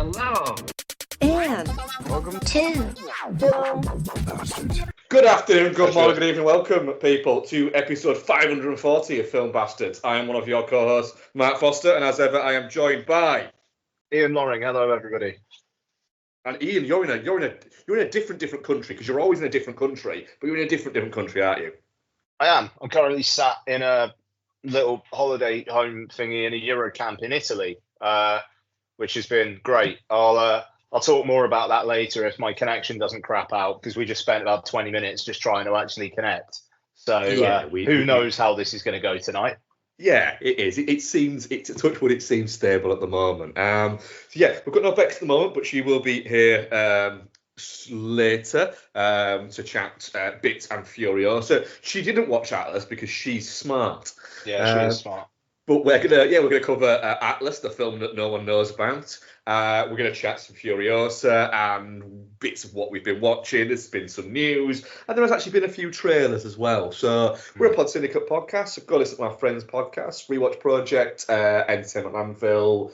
Hello. And welcome to Film Bastards. Good afternoon, good morning, good evening. Welcome, people, to episode 540 of Film Bastards. I am one of your co-hosts, Mark Foster, and as ever, I am joined by Ian Loring. Hello, everybody. And Ian, you're in a different country because you're always in a different country, but you're in a different country, aren't you? I am. I'm currently sat in a little holiday home thingy in a Euro camp in Italy, which has been great. I'll talk more about that later if my connection doesn't crap out, because we just spent about 20 minutes just trying to actually connect. So who knows how this is going to go tonight? Yeah, it is. It seems, touch wood, it seems stable at the moment. We've got no Bex at the moment, but she will be here later to chat Bits and Furiosa. She didn't watch Atlas because she's smart. Yeah, she is smart. But we're gonna cover Atlas, the film that no one knows about. We're gonna chat some Furiosa and bits of what we've been watching. There's been some news, and there has actually been a few trailers as well. So we're a Pod Syndicate podcast. So go listen to my friend's podcast, Rewatch Project, Entertainment Landfill.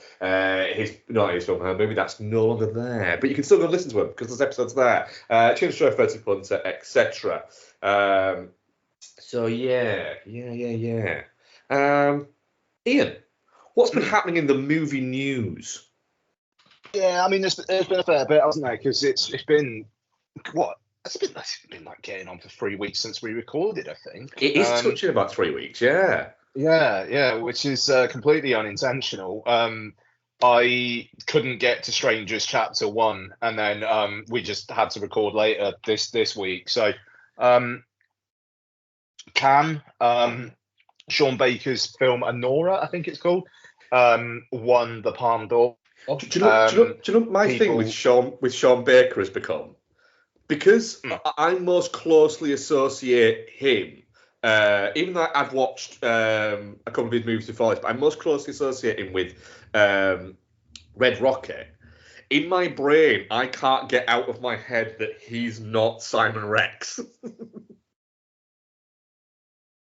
His film, maybe that's no longer there, but you can still go listen to him because there's episodes there. Change Show, 30 Punter, etc. Ian, what's been happening in the movie news? Yeah, I mean, there's been a fair bit, hasn't there? Because it's been like getting on for 3 weeks since we recorded, I think. It is touching about 3 weeks, yeah. Yeah, which is completely unintentional. I couldn't get to Strangers Chapter 1, and then we just had to record later this week. So, Sean Baker's film Anora, I think it's called, won the Palme d'Or. Do you know my thing with Sean Baker has become? Because I most closely associate him, even though I've watched a couple of his movies before this, but I most closely associate him with Red Rocket. In my brain, I can't get out of my head that he's not Simon Rex.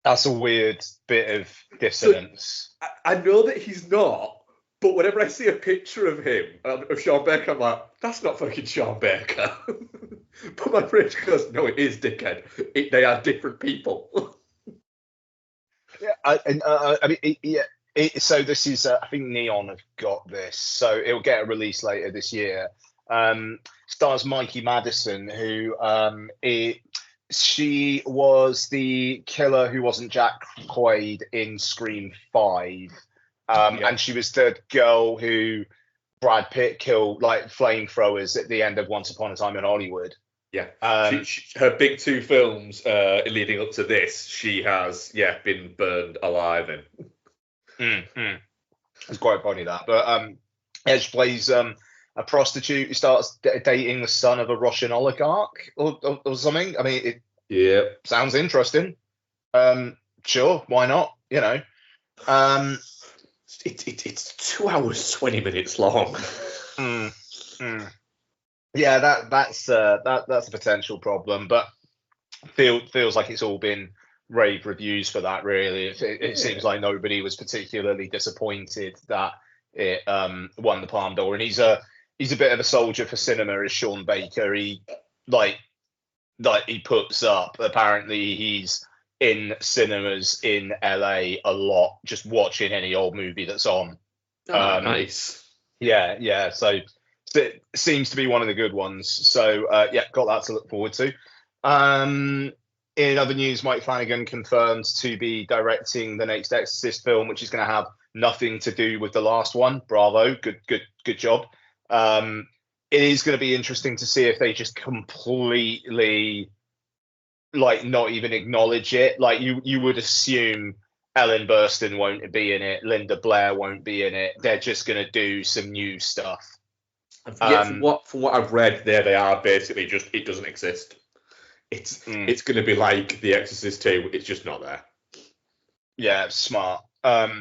That's a weird bit of dissonance. So, I know that he's not, but whenever I see a picture of him, of Sean Baker, I'm like, that's not fucking Sean Baker. But my brain goes, no, it is, dickhead. They are different people. So this is, I think Neon have got this, so it'll get a release later this year. Stars Mikey Madison, who she was the killer who wasn't Jack Quaid in Scream 5. And she was the girl who Brad Pitt killed, like flamethrowers at the end of Once Upon a Time in Hollywood. Yeah. Her big two films leading up to this, she has, been burned alive in. It's quite funny that. But she plays a prostitute who starts dating the son of a Russian oligarch or something. I mean, it sounds interesting. Sure, why not? You know. It's 2 hours 20 minutes long. Yeah, that's a potential problem, but feels like it's all been rave reviews for that. Really, it seems like nobody was particularly disappointed that it won the Palme d'Or, and he's a bit of a soldier for cinema, is Sean Baker. He he puts up. Apparently, he's in cinemas in LA a lot, just watching any old movie that's on. Nice. Yeah. So it seems to be one of the good ones. So got that to look forward to. In other news, Mike Flanagan confirmed to be directing the next Exorcist film, which is going to have nothing to do with the last one. Bravo, good job. It is going to be interesting to see if they just completely not even acknowledge it. Like you would assume Ellen Burstyn won't be in it, Linda Blair won't be in it. They're just going to do some new stuff. From what I've read, they are basically just, it doesn't exist. It's going to be like The Exorcist 2. It's just not there. Yeah, smart. We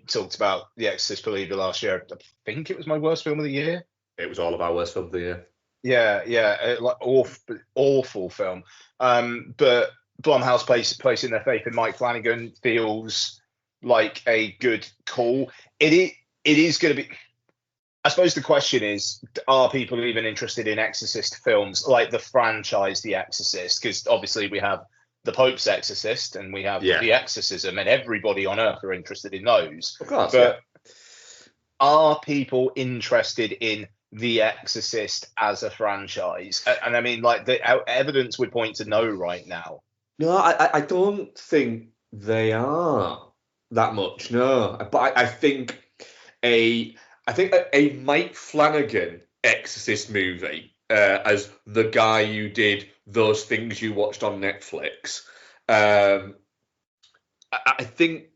talked about The Exorcist Believer last year. I think it was my worst film of the year. It was all of our worst film of the year. Yeah, like awful film. But Blumhouse placing their faith in Mike Flanagan feels like a good call. It is going to be. I suppose the question is, are people even interested in Exorcist films, like the franchise The Exorcist? Because obviously we have the Pope's Exorcist and we have The Exorcism, and everybody on earth are interested in those. Of course, but are people interested in The Exorcist as a franchise? And I mean, like, the evidence would point to no right now. No, I don't think they are that much. No, but I think a Mike Flanagan Exorcist movie, as the guy who did those things you watched on Netflix. I think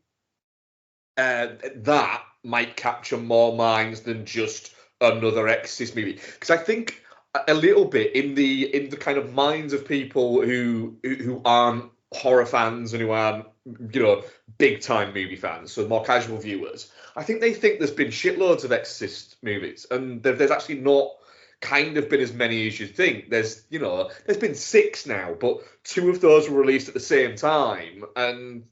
that might capture more minds than just another Exorcist movie, because I think a little bit in the kind of minds of people who aren't horror fans and who aren't, you know, big time movie fans, so more casual viewers, I think they think there's been shitloads of Exorcist movies, and there's actually not kind of been as many as you think. There's been 6 now, but 2 of those were released at the same time, and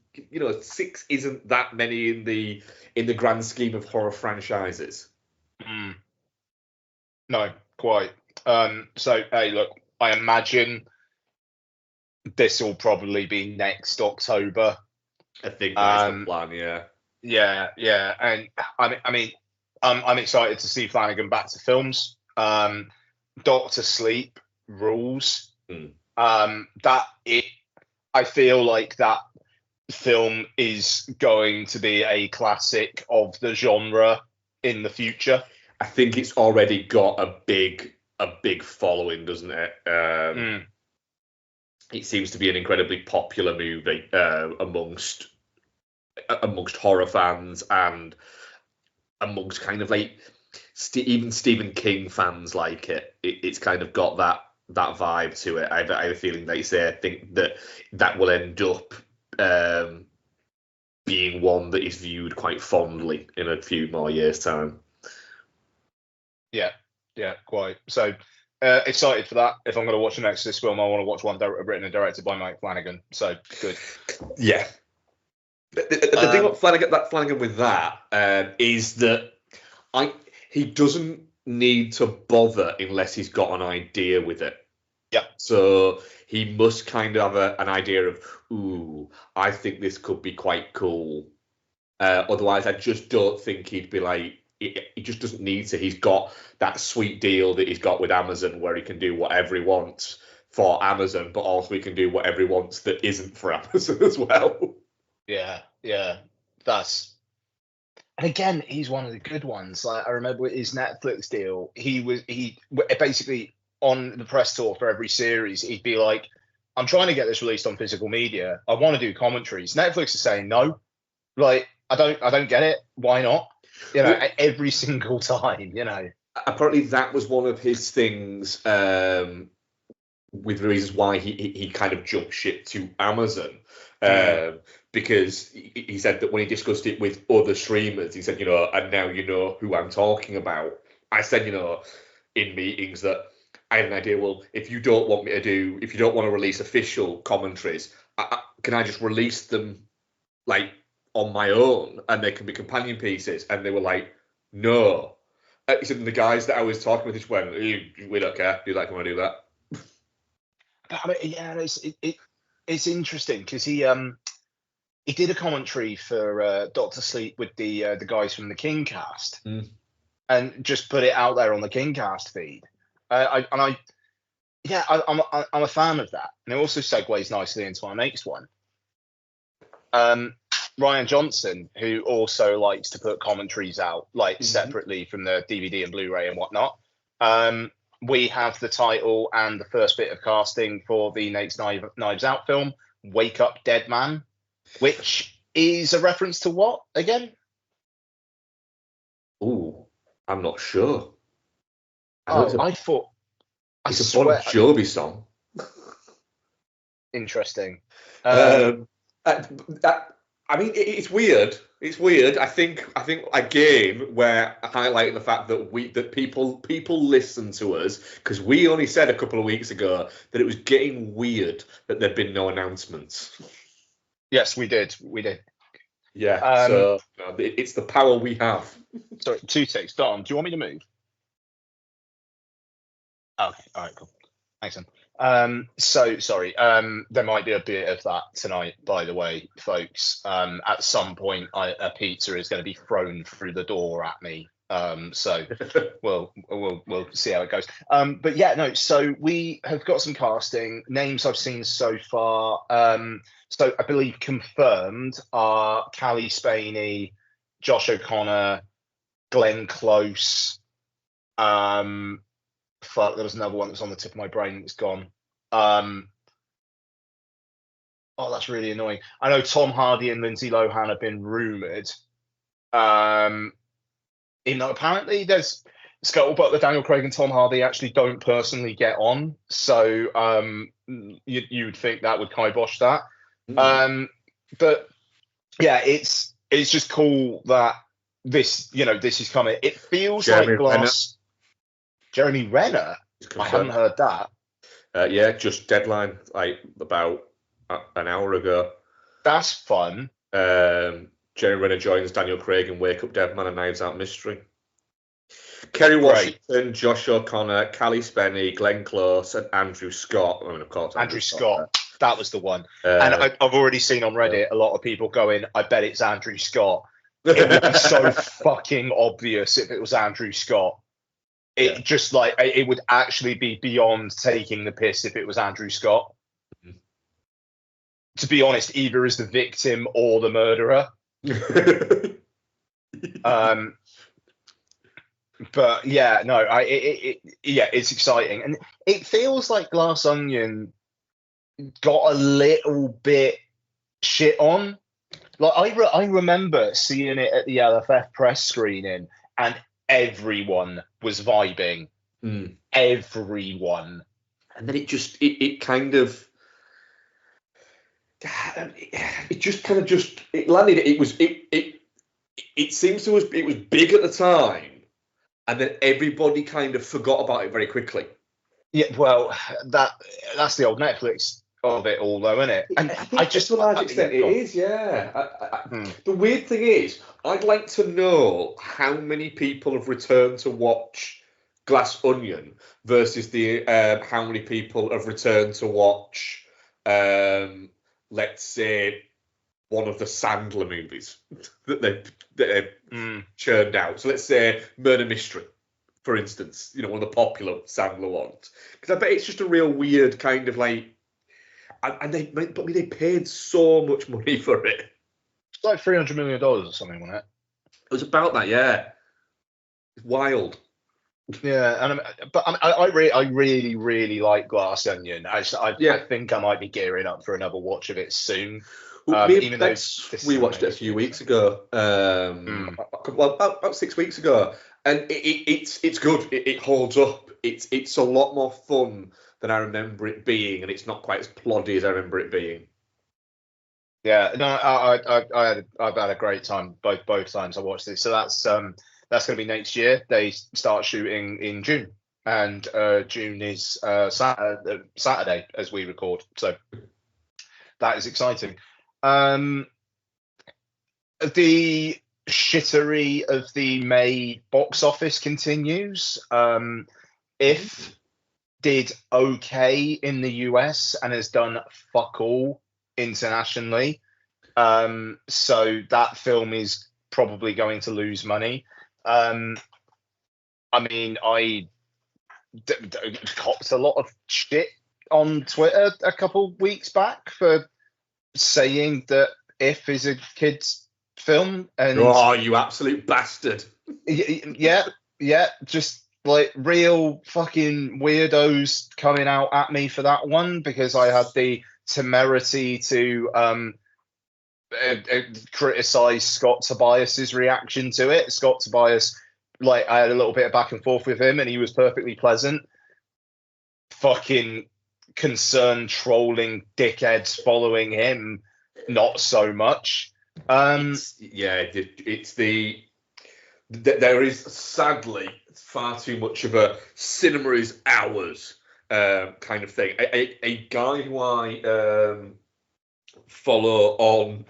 6 isn't that many in the grand scheme of horror franchises. No, quite. So, hey, look, I imagine this will probably be next October. I think that's the plan, yeah. Yeah. And I mean, I'm excited to see Flanagan back to films. Doctor Sleep rules. I feel like that film is going to be a classic of the genre in the future. I think it's already got a big following, doesn't it? It seems to be an incredibly popular movie amongst horror fans and amongst kind of like even Stephen King fans like it. It's kind of got that vibe to it. I have a feeling I think that will end up being one that is viewed quite fondly in a few more years' time. Yeah, quite. So excited for that. If I'm going to watch an Exorcist film, I want to watch one written and directed by Mike Flanagan. So good. Yeah. The thing about Flanagan with that is that he doesn't need to bother unless he's got an idea with it. Yeah. So he must kind of have an idea of, ooh, I think this could be quite cool. Otherwise, I just don't think he'd be like, he just doesn't need to. He's got that sweet deal that he's got with Amazon where he can do whatever he wants for Amazon, but also he can do whatever he wants that isn't for Amazon as well. Yeah. And again, he's one of the good ones. Like, I remember with his Netflix deal, he basically on the press tour for every series, he'd be like, I'm trying to get this released on physical media. I want to do commentaries. Netflix is saying no. Like, I don't get it. Why not? Every single time, Apparently that was one of his things with the reasons why he kind of jumped ship to Amazon. Because he said that when he discussed it with other streamers, he said, and now you know who I'm talking about. I said, in meetings that I had an idea, well, if you don't want to release official commentaries, can I just release them like on my own and they can be companion pieces? And they were like, no. He said, the guys that I was talking with just went, we don't care. Do you like when I do that? But, I mean, yeah, it's interesting because he did a commentary for Doctor Sleep with the guys from the King cast and just put it out there on the King cast feed. I'm a fan of that, and it also segues nicely into our next one. Ryan Johnson, who also likes to put commentaries out separately from the DVD and Blu-ray and whatnot. We have the title and the first bit of casting for the next Knives Out film, Wake Up Dead Man, which is a reference to what again? Ooh, I'm not sure. I thought it's a Bon Jovi song. Interesting. I mean, it's weird. It's weird. I think again we're highlighting the fact that people listen to us because we only said a couple of weeks ago that it was getting weird that there'd been no announcements. Yes, we did. Yeah. So no. It's the power we have. Sorry, 2 ticks. Dom, do you want me to move? Okay, all right, cool. Thanks, then. So sorry. There might be a bit of that tonight, by the way, folks. At some point, a pizza is going to be thrown through the door at me. So we'll see how it goes. But yeah, no. So we have got some casting names I've seen so far. So I believe confirmed are Callie Spaney, Josh O'Connor, Glenn Close. Fuck, there was another one that's on the tip of my brain. It's gone. Oh, that's really annoying. I know Tom Hardy and Lindsay Lohan have been rumored. Apparently there's scuttlebutt that Daniel Craig and Tom Hardy actually don't personally get on. So you would think that would kibosh that. But yeah, it's just cool that this is coming. It feels Jeremy like Glass. Jeremy Renner. I haven't heard that. Yeah, just deadline like about an hour ago. That's fun. Jeremy Renner joins Daniel Craig in Wake Up Dead Man and Knives Out Mystery. Kerry Washington, Josh O'Connor, Callie Spenny, Glenn Close, and Andrew Scott. I mean, of course, Andrew Scott. That was the one. And I've already seen on Reddit a lot of people going, I bet it's Andrew Scott. It would be so fucking obvious if it was Andrew Scott. Just like it would actually be beyond taking the piss if it was Andrew Scott. Mm-hmm. To be honest, either as the victim or the murderer. But yeah, no, it's exciting, and it feels like Glass Onion got a little bit shit on. Like I remember seeing it at the LFF press screening, and everyone was vibing. Everyone. And then it kind of landed. It seems to us it was big at the time, and then everybody kind of forgot about it very quickly. Yeah, well, that's the old Netflix of it all, though, isn't it? And I just to a large extent it is, yeah. The weird thing is, I'd like to know how many people have returned to watch Glass Onion versus the how many people have returned to watch, let's say, one of the Sandler movies that they've churned out. So let's say Murder Mystery, for instance, one of the popular Sandler ones. Because I bet it's just a real weird kind of like, and they paid so much money for it. It's like $300 million or something, wasn't it? It was about that, yeah. It's wild. Yeah, I really, really like Glass Onion. I think I might be gearing up for another watch of it soon. Even though we watched it a few weeks ago, about 6 weeks ago, and it's good. It holds up. It's a lot more fun than I remember it being, and it's not quite as ploddy as I remember it being. Yeah, no, I've had a great time both times I watched this. So that's going to be next year. They start shooting in June, and June is Saturday as we record. So that is exciting. The shittery of the May box office continues. If did okay in the US and has done fuck all internationally. So that film is probably going to lose money. I mean, I copped a lot of shit on Twitter a couple weeks back for saying that If is a kid's film. And oh, you absolute bastard. Yeah, just like real fucking weirdos coming out at me for that one because I had the temerity to criticize Scott Tobias's reaction to it. Scott Tobias, like, I had a little bit of back and forth with him and he was perfectly pleasant. Fucking concerned trolling dickheads following him, not so much. There is sadly far too much of a cinema is ours kind of thing. A guy who I follow on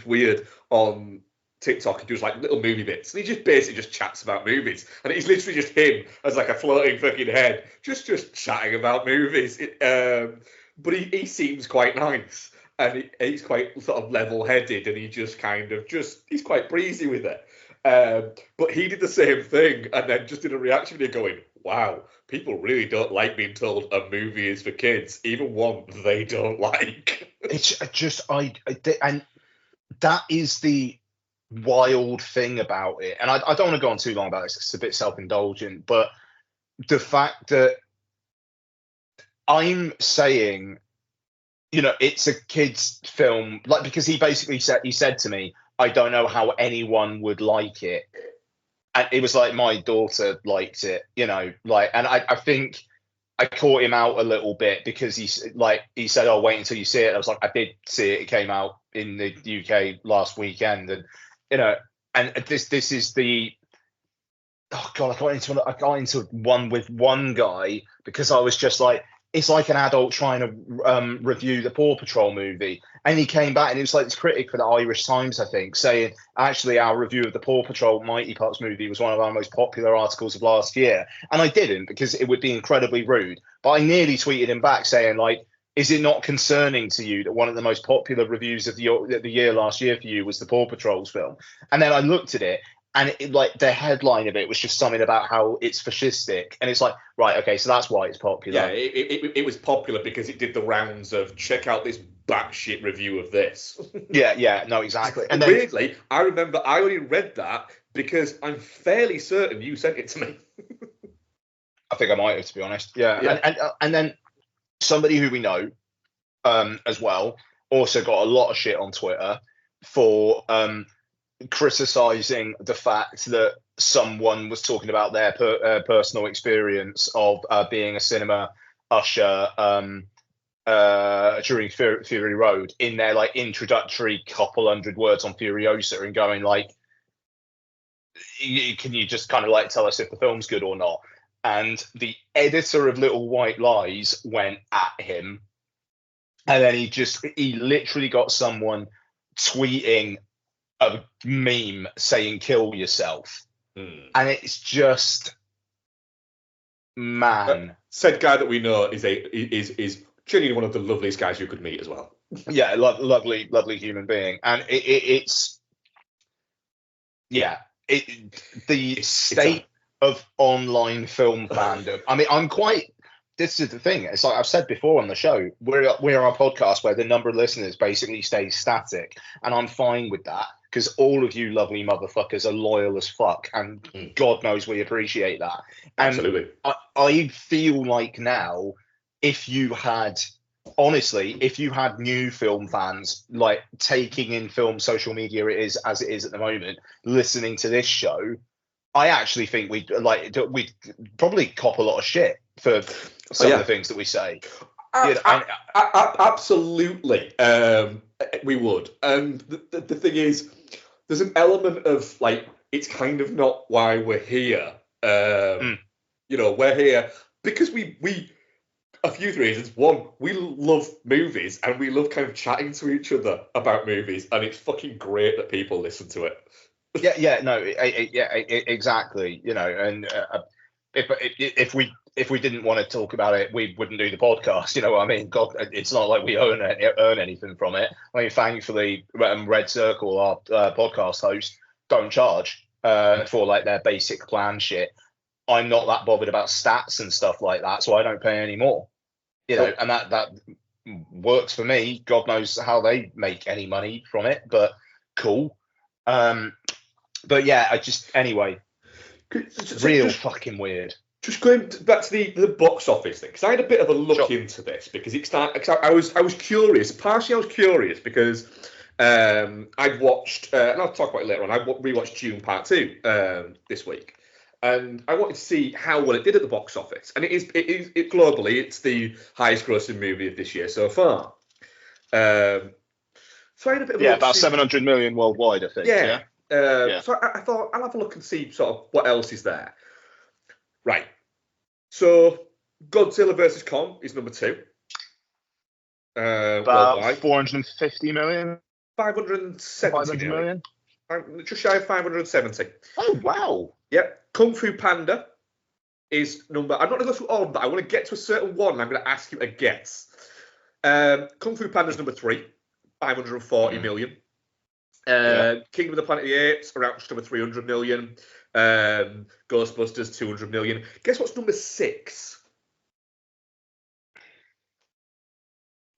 weird on TikTok and does like little movie bits, and he just basically just chats about movies, and it's literally just him as like a floating fucking head, just chatting about movies. But he seems quite nice, and he's quite sort of level-headed, and he just he's quite breezy with it. But he did the same thing, and then just did a reaction video going, "Wow, people really don't like being told a movie is for kids, even one they don't like." It's just and that is the wild thing about it. And I don't want to go on too long about this, 'cause it's a bit self-indulgent, but the fact that I'm saying, it's a kid's film, like, because he basically said to me, I don't know how anyone would like it. And it was like, my daughter liked it, and I think I caught him out a little bit, because he said, "Oh, wait until you see it." I was like, I did see it. It came out in the UK last weekend, and and this is the, oh god, I got into one with one guy because I was just like, it's like an adult trying to review the Paw Patrol movie. And he came back, and it was like this critic for the Irish Times, I think, saying, actually, our review of the Paw Patrol Mighty Pups movie was one of our most popular articles of last year. And I didn't, because it would be incredibly rude. But I nearly tweeted him back saying, like, is it not concerning to you that one of the most popular reviews of the year last year for you was the Paw Patrol's film? And then I looked at it, and the headline of it was just something about how it's fascistic, and it's like, right, okay, so that's why it's popular. Yeah, it was popular because it did the rounds of, check out this batshit review of this. Yeah, no, exactly. And then, weirdly, I remember I only read that because I'm fairly certain you sent it to me. I think I might have, to be honest. Yeah. And then somebody who we know as well also got a lot of shit on Twitter for criticizing the fact that someone was talking about their personal experience of being a cinema usher during Fury Road in their like introductory couple hundred words on Furiosa, and going like, can you just kind of like tell us if the film's good or not? And the editor of Little White Lies went at him, and then he literally got someone tweeting a meme saying "kill yourself," and it's just, man. Said guy that we know is genuinely one of the loveliest guys you could meet as well. Yeah, lovely human being, and it's the state of online film fandom. I mean, this is the thing. It's like I've said before on the show, we're a podcast where the number of listeners basically stays static, and I'm fine with that, because all of you lovely motherfuckers are loyal as fuck, and God knows we appreciate that. And absolutely. I feel like now, if you had new film fans, like, taking in film social media as it is at the moment, listening to this show, I actually think we'd probably cop a lot of shit for some of the things that we say. Absolutely, we would. And the thing is, there's an element of like, it's kind of not why we're here. We're here because we a few reasons. One, we love movies, and we love kind of chatting to each other about movies, and it's fucking great that people listen to it. Exactly. And if we didn't want to talk about it, we wouldn't do the podcast. You know what I mean? God, it's not like we earn anything from it. I mean, thankfully, Red Circle, our podcast host, don't charge for like their basic plan shit. I'm not that bothered about stats and stuff like that, so I don't pay any more. And that works for me. God knows how they make any money from it, but cool. But yeah, anyway, real fucking weird. Just going back to the box office thing, because I had a bit of a look into this, because I was curious. Partially, I was curious because I'd watched, and I'll talk about it later on. I rewatched Dune Part 2 this week, and I wanted to see how well it did at the box office. And it globally, it's the highest grossing movie of this year so far. So I had a bit of a look about 700 million worldwide, I think. Yeah. So I thought I'll have a look and see sort of what else is there. Right. So Godzilla vs. Kong is number 2. About 450 million. 570 million. Just shy of 570. Oh, wow. Yep. Kung Fu Panda is number. I'm not going to go through all of them, but I want to get to a certain one. And I'm going to ask you a guess. Kung Fu Panda's number 3, 540 million. Kingdom of the Planet of the Apes around just over 300 million. Ghostbusters 200 million. Guess what's number 6?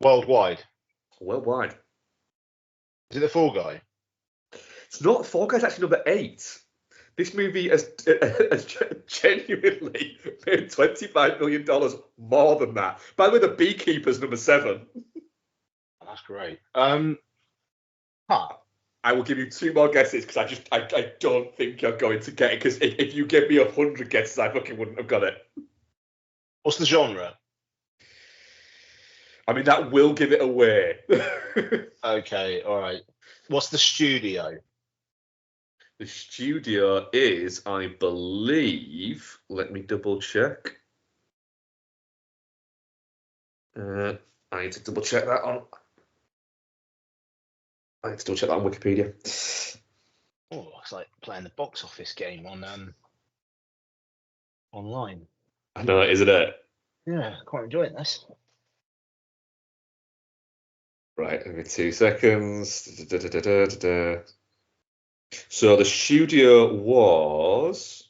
Worldwide. Worldwide. Is it the Fall Guy? It's not. Fall Guy's actually number 8. This movie has genuinely made $25 million more than that. By the way, The Beekeeper's number 7. That's great. I will give you 2 more guesses because I don't think you're going to get it. Because if you give me 100 guesses, I fucking wouldn't have got it. What's the genre? I mean, that will give it away. Okay, all right. What's the studio? The studio is, I believe, let me double check. I need to double check that on. I need to double check that on Wikipedia. Oh, it's like playing the box office game on online. I know, isn't it? Yeah, quite enjoying this. Right, give me 2 seconds. So the studio was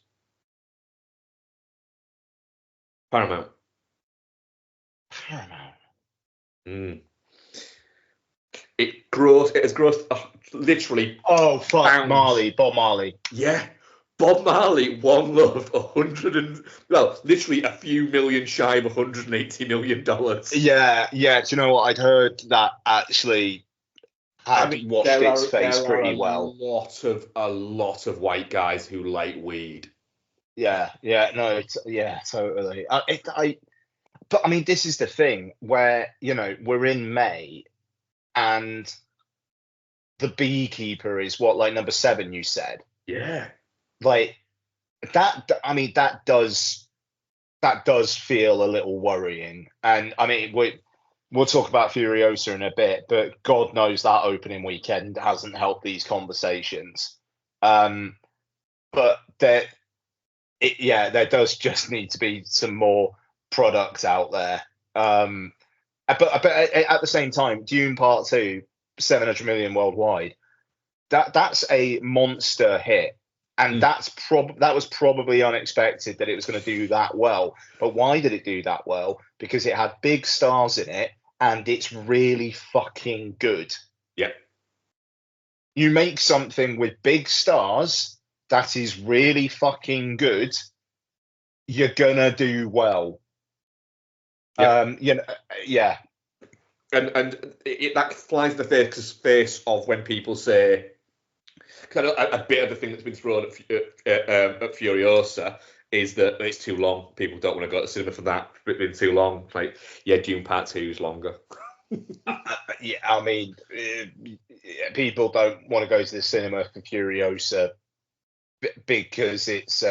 Paramount. Paramount. It has grossed literally. Oh, fuck, pounds. Bob Marley. Yeah. Bob Marley, One Love, literally a few million shy of $180 million. Yeah. Do you know what? I'd heard that actually had washed its face pretty well. A lot of white guys who like weed. Yeah, totally. But I mean, this is the thing where, we're in May and The Beekeeper is what, like number 7, you said? Yeah. Like that, I mean, that does feel a little worrying. And I mean, we'll talk about Furiosa in a bit, but God knows that opening weekend hasn't helped these conversations. But there does just need to be some more products out there. But at the same time, Dune Part 2, 700 million worldwide. That's a monster hit. And that was probably unexpected that it was going to do that well. But why did it do that well? Because it had big stars in it, and it's really fucking good. Yeah. You make something with big stars that is really fucking good, you're gonna do well. Yeah. Yeah. And that flies in the face of when people say, because a bit of the thing that's been thrown at Furiosa is that it's too long. People don't want to go to the cinema for that. It's been too long. Like, yeah, Dune Part 2 is longer. Yeah, I mean, people don't want to go to the cinema for Furiosa because it's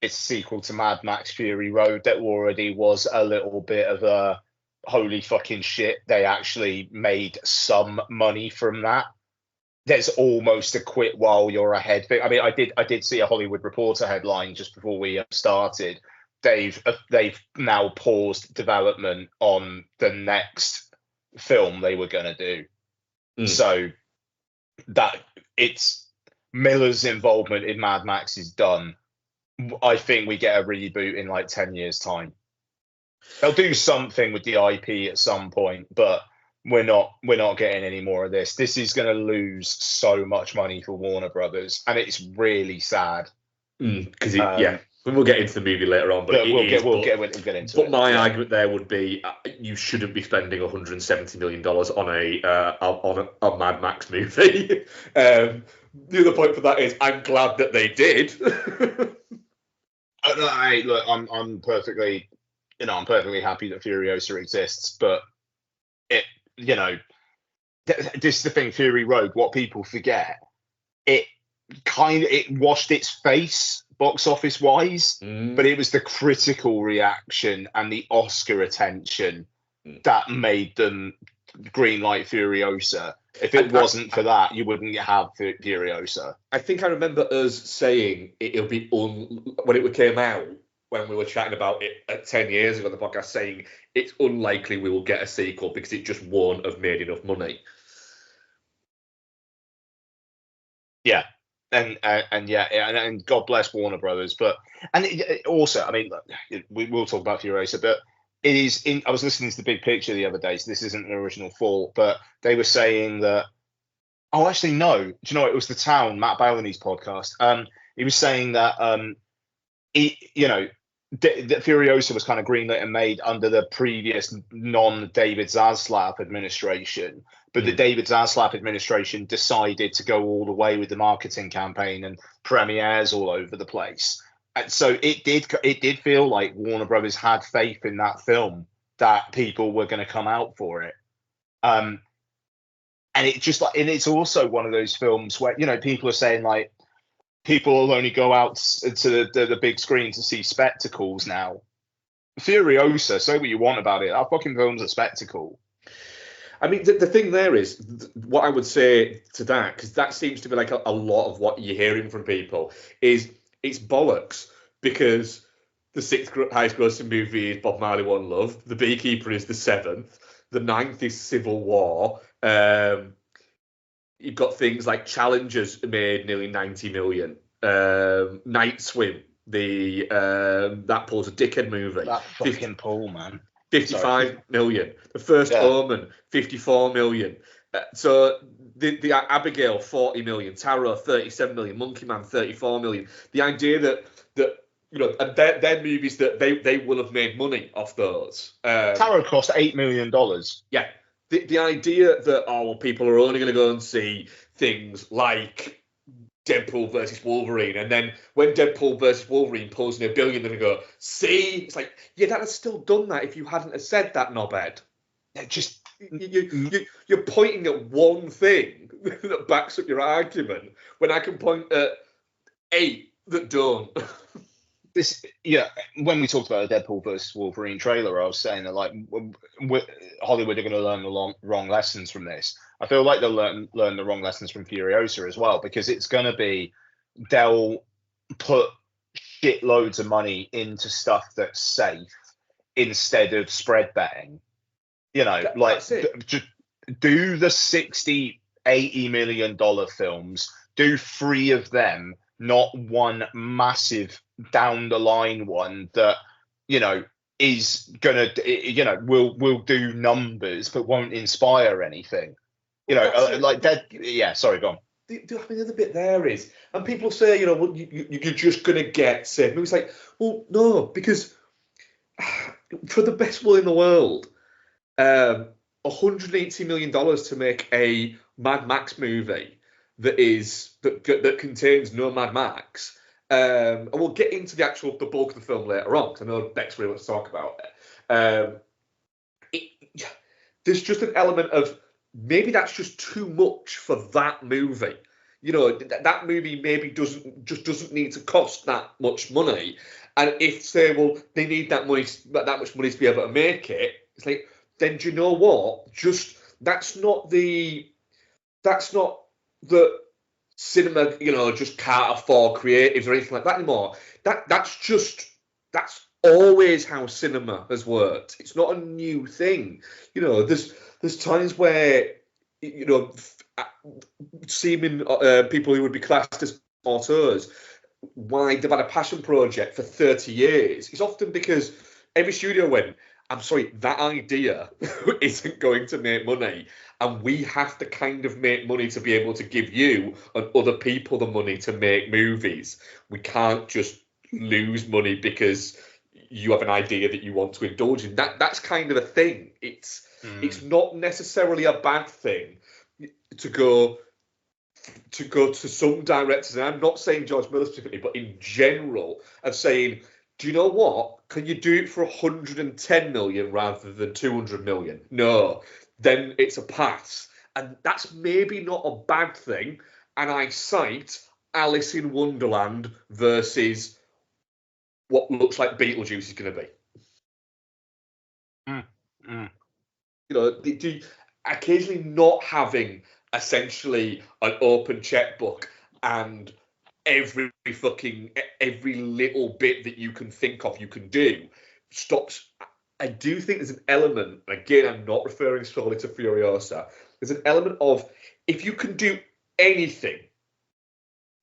it's a sequel to Mad Max Fury Road that already was a little bit of a holy fucking shit. They actually made some money from that. There's almost a quit while you're ahead thing. I mean, I did see a Hollywood Reporter headline just before we started. They've now paused development on the next film they were going to do. So that it's Miller's involvement in Mad Max is done. I think we get a reboot in like 10 years time. They'll do something with the IP at some point, but we're not getting any more of this. This is going to lose so much money for Warner Brothers, and it's really sad. Because we'll get into the movie later on, but we'll get into it. But my argument there would be you shouldn't be spending $170 million on a Mad Max movie. The other point for that is I'm glad that they did. Look, I'm perfectly happy that Furiosa exists, but this is the thing. Fury Road, what people forget, it washed its face box office wise, but it was the critical reaction and the Oscar attention that made them green light Furiosa. If it wasn't for that, you wouldn't have Furiosa. I think I remember us saying it'll be when it came out, when we were chatting about it 10 years ago on the podcast, saying it's unlikely we will get a sequel because it just won't have made enough money. Yeah. And God bless Warner Brothers, also, I mean, we will talk about Furiosa, but it is. I was listening to the Big Picture the other day, so this isn't an original thought, but they were saying that. Oh, actually, no. Do you know what? It was the Town, Matt Bellany's podcast. He was saying that that Furiosa was kind of greenlit and made under the previous non-David Zaslav administration, but the David Zaslav administration decided to go all the way with the marketing campaign and premieres all over the place. And so it did feel like Warner Brothers had faith in that film, that people were going to come out for it. And it's also one of those films where, people are saying like, people will only go out to the big screen to see spectacles now. Furiosa, say what you want about it, that fucking film's a spectacle. I mean, the thing there is, what I would say to that, because that seems to be like a lot of what you're hearing from people, is it's bollocks, because the 6th highest grossing movie is Bob Marley One Love, The Beekeeper is the 7th, the 9th is Civil War. You've got things like Challengers made nearly 90 million. Night Swim, that Paul's a dickhead movie. That fucking Paul, man. 55 million. The First Omen, 54 million. So the Abigail, 40 million. Tarot, 37 million. Monkey Man, 34 million. The idea that and they're movies that they will have made money off those. Tarot cost $8 million. Yeah. The idea that, people are only going to go and see things like Deadpool versus Wolverine, and then when Deadpool versus Wolverine pulls in $1 billion, they're going to go, see? It's like, yeah, that has still done that if you hadn't have said that, knobhead. You're pointing at one thing that backs up your argument when I can point at 8 that don't. When we talked about the Deadpool versus Wolverine trailer, I was saying that like Hollywood are going to learn the wrong lessons from this. I feel like they'll learn the wrong lessons from Furiosa as well, because it's going to be, they'll put shitloads of money into stuff that's safe instead of spread betting. Just do the $60-80 million films, do 3 of them, not one massive down the line one that is gonna will do numbers but won't inspire anything. Like that. Yeah, sorry, go on. I mean, the other bit there is, and people say, you're just gonna get safe movies. Like, well, no, because for the best will in the world, $180 million to make a Mad Max movie that contains no Mad Max. And we'll get into the bulk of the film later on, because I know Bex really wants to talk about it. There's just an element of maybe that's just too much for that movie. That movie maybe doesn't need to cost that much money. And if say, well, they need that much money to be able to make it, it's like, then do you know what? Just that's not the cinema, just can't afford creatives or anything like that anymore. That's always how cinema has worked. It's not a new thing. There's times where seeming people who would be classed as auteurs, why they've had a passion project for 30 years. It's often because every studio went, I'm sorry, that idea isn't going to make money. And we have to kind of make money to be able to give you and other people the money to make movies. We can't just lose money because you have an idea that you want to indulge in. That's kind of a thing. It's not necessarily a bad thing to go to some directors, and I'm not saying George Miller specifically, but in general, of saying, do you know what? Can you do it for 110 million rather than 200 million? No, then it's a pass. And that's maybe not a bad thing. And I cite Alice in Wonderland versus what looks like Beetlejuice is going to be. occasionally not having essentially an open checkbook and every little bit that you can think of you can do stops. I do think there's an element, again, I'm not referring solely to Furiosa, there's an element of, if you can do anything,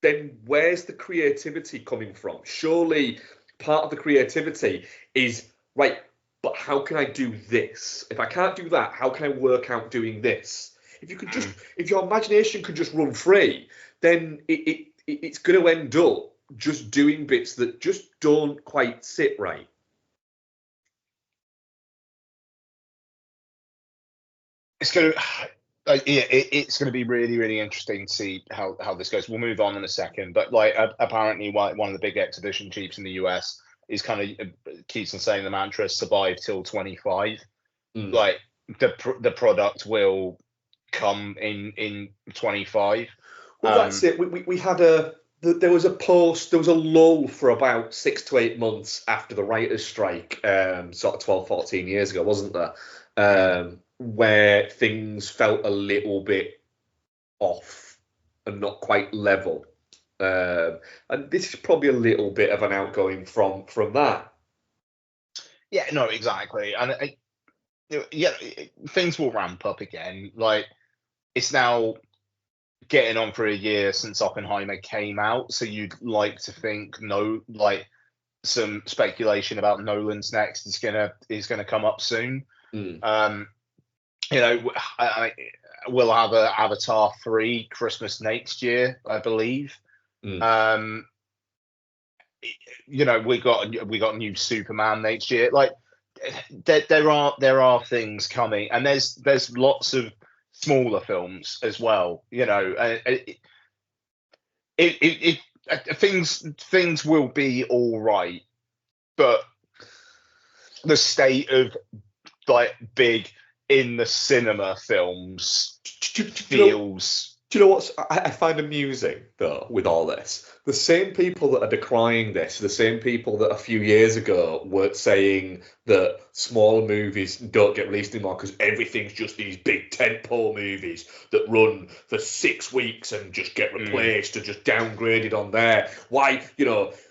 then where's the creativity coming from? Surely part of the creativity is, right, but how can I do this? If I can't do that, how can I work out doing this? If you could just, if your imagination could just run free, then it's going to end up just doing bits that just don't quite sit right. It's going to, it's going to be really, really interesting to see how this goes. We'll move on in a second, but like apparently one of the big exhibition chiefs in the US is kind of keeps on saying the mantra "survive till 25." Like the product will come in 25. Well, that's it. We had there was a lull for about 6 to 8 months after the writers' strike, sort of 12, 14 years ago, wasn't there? Where things felt a little bit off and not quite level. And this is probably a little bit of an outgoing from that. Yeah, no, exactly. And things will ramp up again. Like, it's now getting on for a year since Oppenheimer came out, so you'd like to think some speculation about Nolan's next is gonna come up soon. We'll have a Avatar 3 Christmas next year, I believe. We got new Superman next year. Like, there are things coming, and there's lots of smaller films as well. Things will be all right, but the state of like big in the cinema films feels. Do you know what I find amusing, though, with all this? The same people that are decrying this, the same people that a few years ago were saying that small movies don't get released anymore because everything's just these big tentpole movies that run for 6 weeks and just get replaced or just downgraded on there. Why,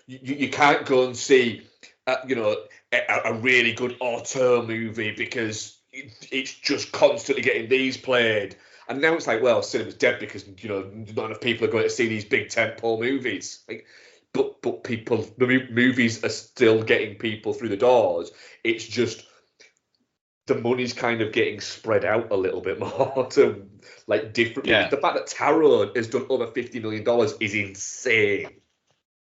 you can't go and see, a really good auteur movie because it's just constantly getting these played. And now it's like, well, cinema's dead because not enough people are going to see these big tentpole movies. But the movies are still getting people through the doors. It's just the money's kind of getting spread out a little bit more to like different. Yeah. The fact that Tarot has done over $50 million is insane.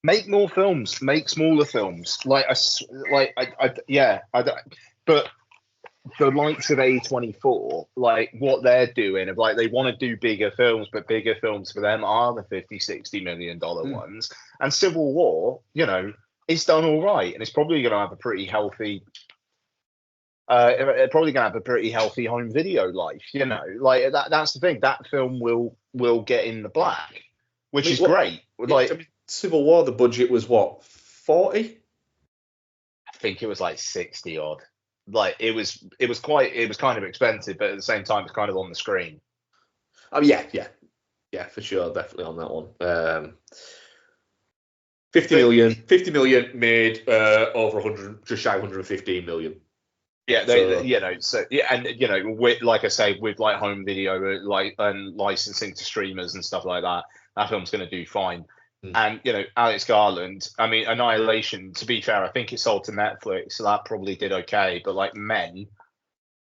Make more films. Make smaller films. But the likes of A24, like what they're doing, of like they want to do bigger films, but bigger films for them are the $50-60 million ones. And Civil War, it's done all right, and it's probably going to have a pretty healthy. Home video life, like that. That's the thing. That film will get in the black, which is great. Civil War, the budget was what, 40? I think it was like 60 odd. Like it was kind of expensive, but at the same time, it's kind of on the screen. Oh yeah, for sure, definitely on that one. 50 million made over 100, just shy of 115 million. Yeah, with, like I say, with like home video, and licensing to streamers and stuff like that, that film's going to do fine. And Alex Garland, I mean, Annihilation, to be fair, I think it sold to Netflix, so that probably did okay. But like Men,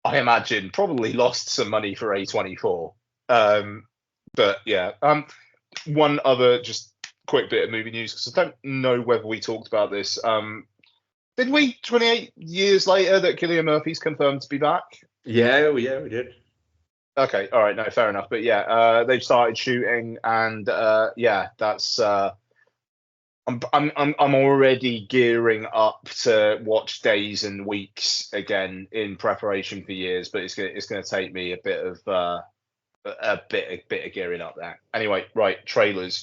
I imagine probably lost some money for A24. But yeah, one other just quick bit of movie news, because I don't know whether we talked about this. Did we 28 years later that Cillian Murphy's confirmed to be back? Yeah, we did. Okay, all right, no, fair enough. But yeah, they've started shooting, and that's. I'm already gearing up to watch Days and Weeks again in preparation for years, but it's gonna take me a bit of gearing up there. Anyway, right, trailers.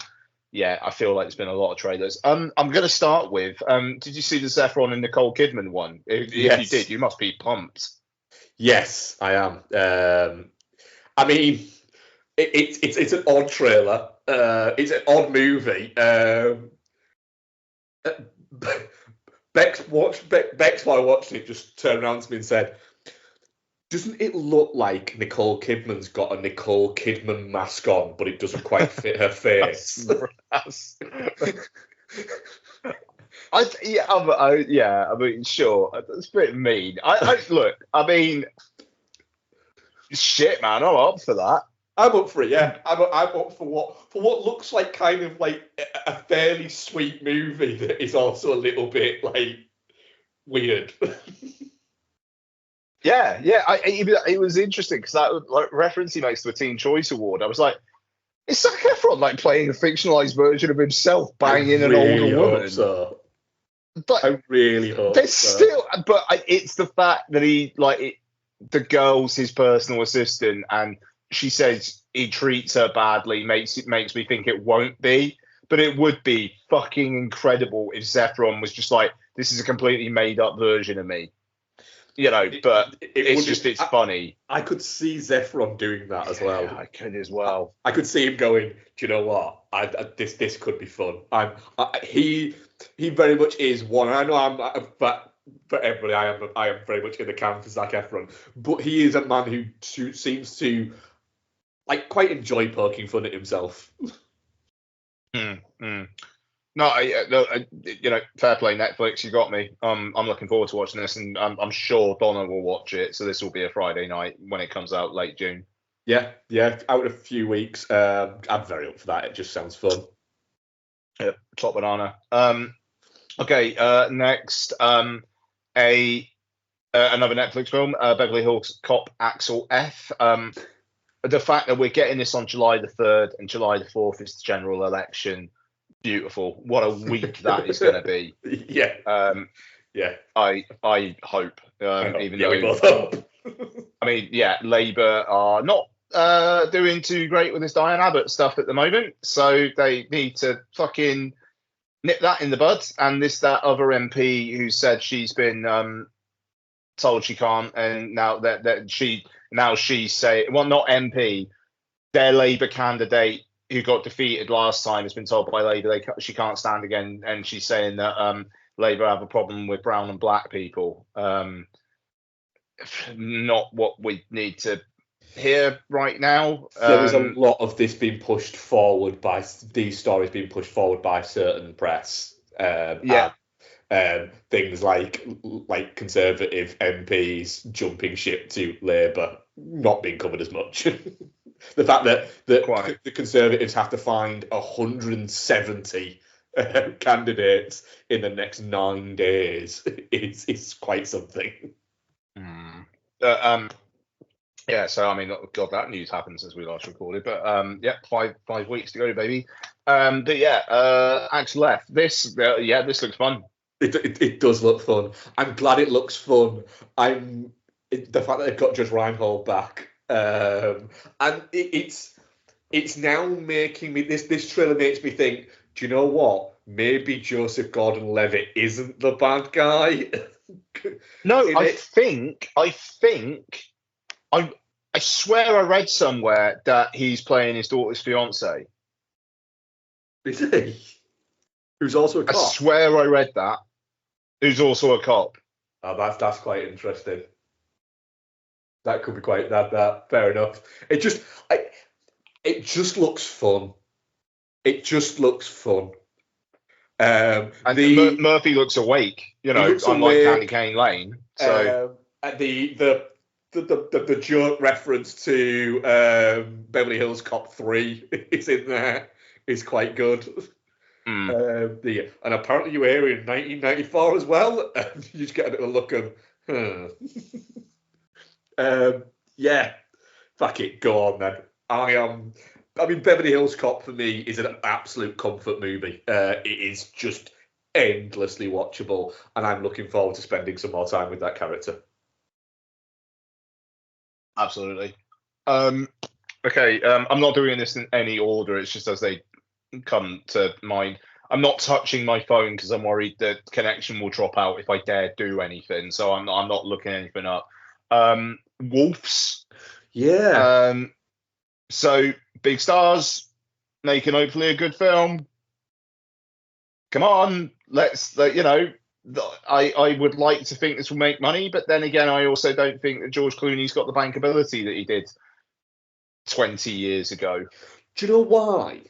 Yeah, I feel like there's been a lot of trailers. I'm gonna start with. Did you see the Zephron and Nicole Kidman one? If you did, you must be pumped. Yes, I am. I mean, it's an odd trailer. It's an odd movie. Bex while I watched it, just turned around to me and said, "Doesn't it look like Nicole Kidman's got a Nicole Kidman mask on, but it doesn't quite fit her face?" I mean, sure, that's a bit mean. Look, I mean, shit, man, I'm up for that. I'm up for it, yeah. I'm up for what looks like kind of like a fairly sweet movie that is also a little bit like weird. Yeah. It was interesting because that like reference he makes to the Teen Choice Award. I was like, is Zac Efron like playing a fictionalized version of himself banging an older woman? So. But I really hope there's so. still, but it's the fact that the girl's his personal assistant, and she says he treats her badly. Makes me think it won't be, but it would be fucking incredible if Zephron was just like, this is a completely made up version of me. But it's funny. I could see Zephron doing that as well. I could as well. I could see him going, do you know what? This could be fun. He very much is one. I know but for everybody, I am very much in the camp for Zac Efron. But he is a man who seems to like quite enjoy poking fun at himself. No, fair play, Netflix. You got me. I'm looking forward to watching this, and I'm sure Donna will watch it. So this will be a Friday night when it comes out late June. Yeah, out in a few weeks. I'm very up for that. It just sounds fun. Yeah, top banana. Okay. Next, another Netflix film, Beverly Hills Cop Axel F. The fact that we're getting this on July the 3rd and July the 4th is the general election. Beautiful. What a week that is going to be. Yeah. Yeah. I hope. Even though we both hope. I mean, yeah, Labour are not doing too great with this Diane Abbott stuff at the moment, so they need to fucking nip that in the bud. And that other MP who said she's been told she can't, and now she's saying, well, not MP, their Labour candidate who got defeated last time has been told by Labour she can't stand again, and she's saying that Labour have a problem with brown and black people. Not what we need to hear right now. There is a lot of this being pushed forward by these stories being pushed forward by certain press. Things like Conservative MPs jumping ship to Labour not being covered as much. The fact that the Conservatives have to find 170 candidates in the next 9 days is quite something. Yeah, so I mean, God, that news happened since we last recorded, but 5 weeks to go, baby. But yeah, Axel F. This looks fun. It does look fun. I'm glad it looks fun. The fact that they've got Judge Reinhold back, and it's now making me this trailer makes me think. Do you know what? Maybe Joseph Gordon-Levitt isn't the bad guy. No, I swear I read somewhere that he's playing his daughter's fiance. Is he? Who's also a cop? I swear I read that. Who's also a cop. Oh, that's quite interesting. That could be quite that fair enough. It just looks fun. It just looks fun. And Murphy looks awake, unlike Candy Cane Lane. So the joke reference to Beverly Hills Cop 3 is in there is quite good. And apparently you were here in 1994 as well. And you just get a bit of a look of, yeah, fuck it, go on then. I mean, Beverly Hills Cop for me is an absolute comfort movie. It is just endlessly watchable, and I'm looking forward to spending some more time with that character. Absolutely. Okay, I'm not doing this in any order. It's just as they come to mind. I'm not touching my phone because I'm worried the connection will drop out if I dare do anything. So I'm not looking anything up. Wolves. Yeah. So big stars making hopefully a good film. Come on, I would like to think this will make money, but then again, I also don't think that George Clooney's got the bankability that he did 20 years ago. Do you know why?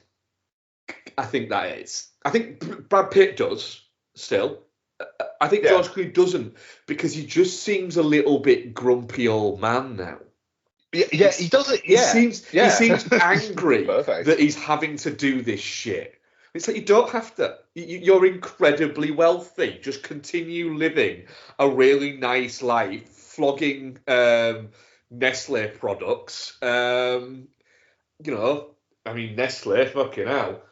I think that is. I think Brad Pitt does still. I think George Clooney doesn't, because he just seems a little bit grumpy old man now. Yeah, he doesn't. He seems angry Perfect. that he's having to do this shit. It's like, you don't have to. You're incredibly wealthy. Just continue living a really nice life, flogging Nestle products. Nestle, fucking hell.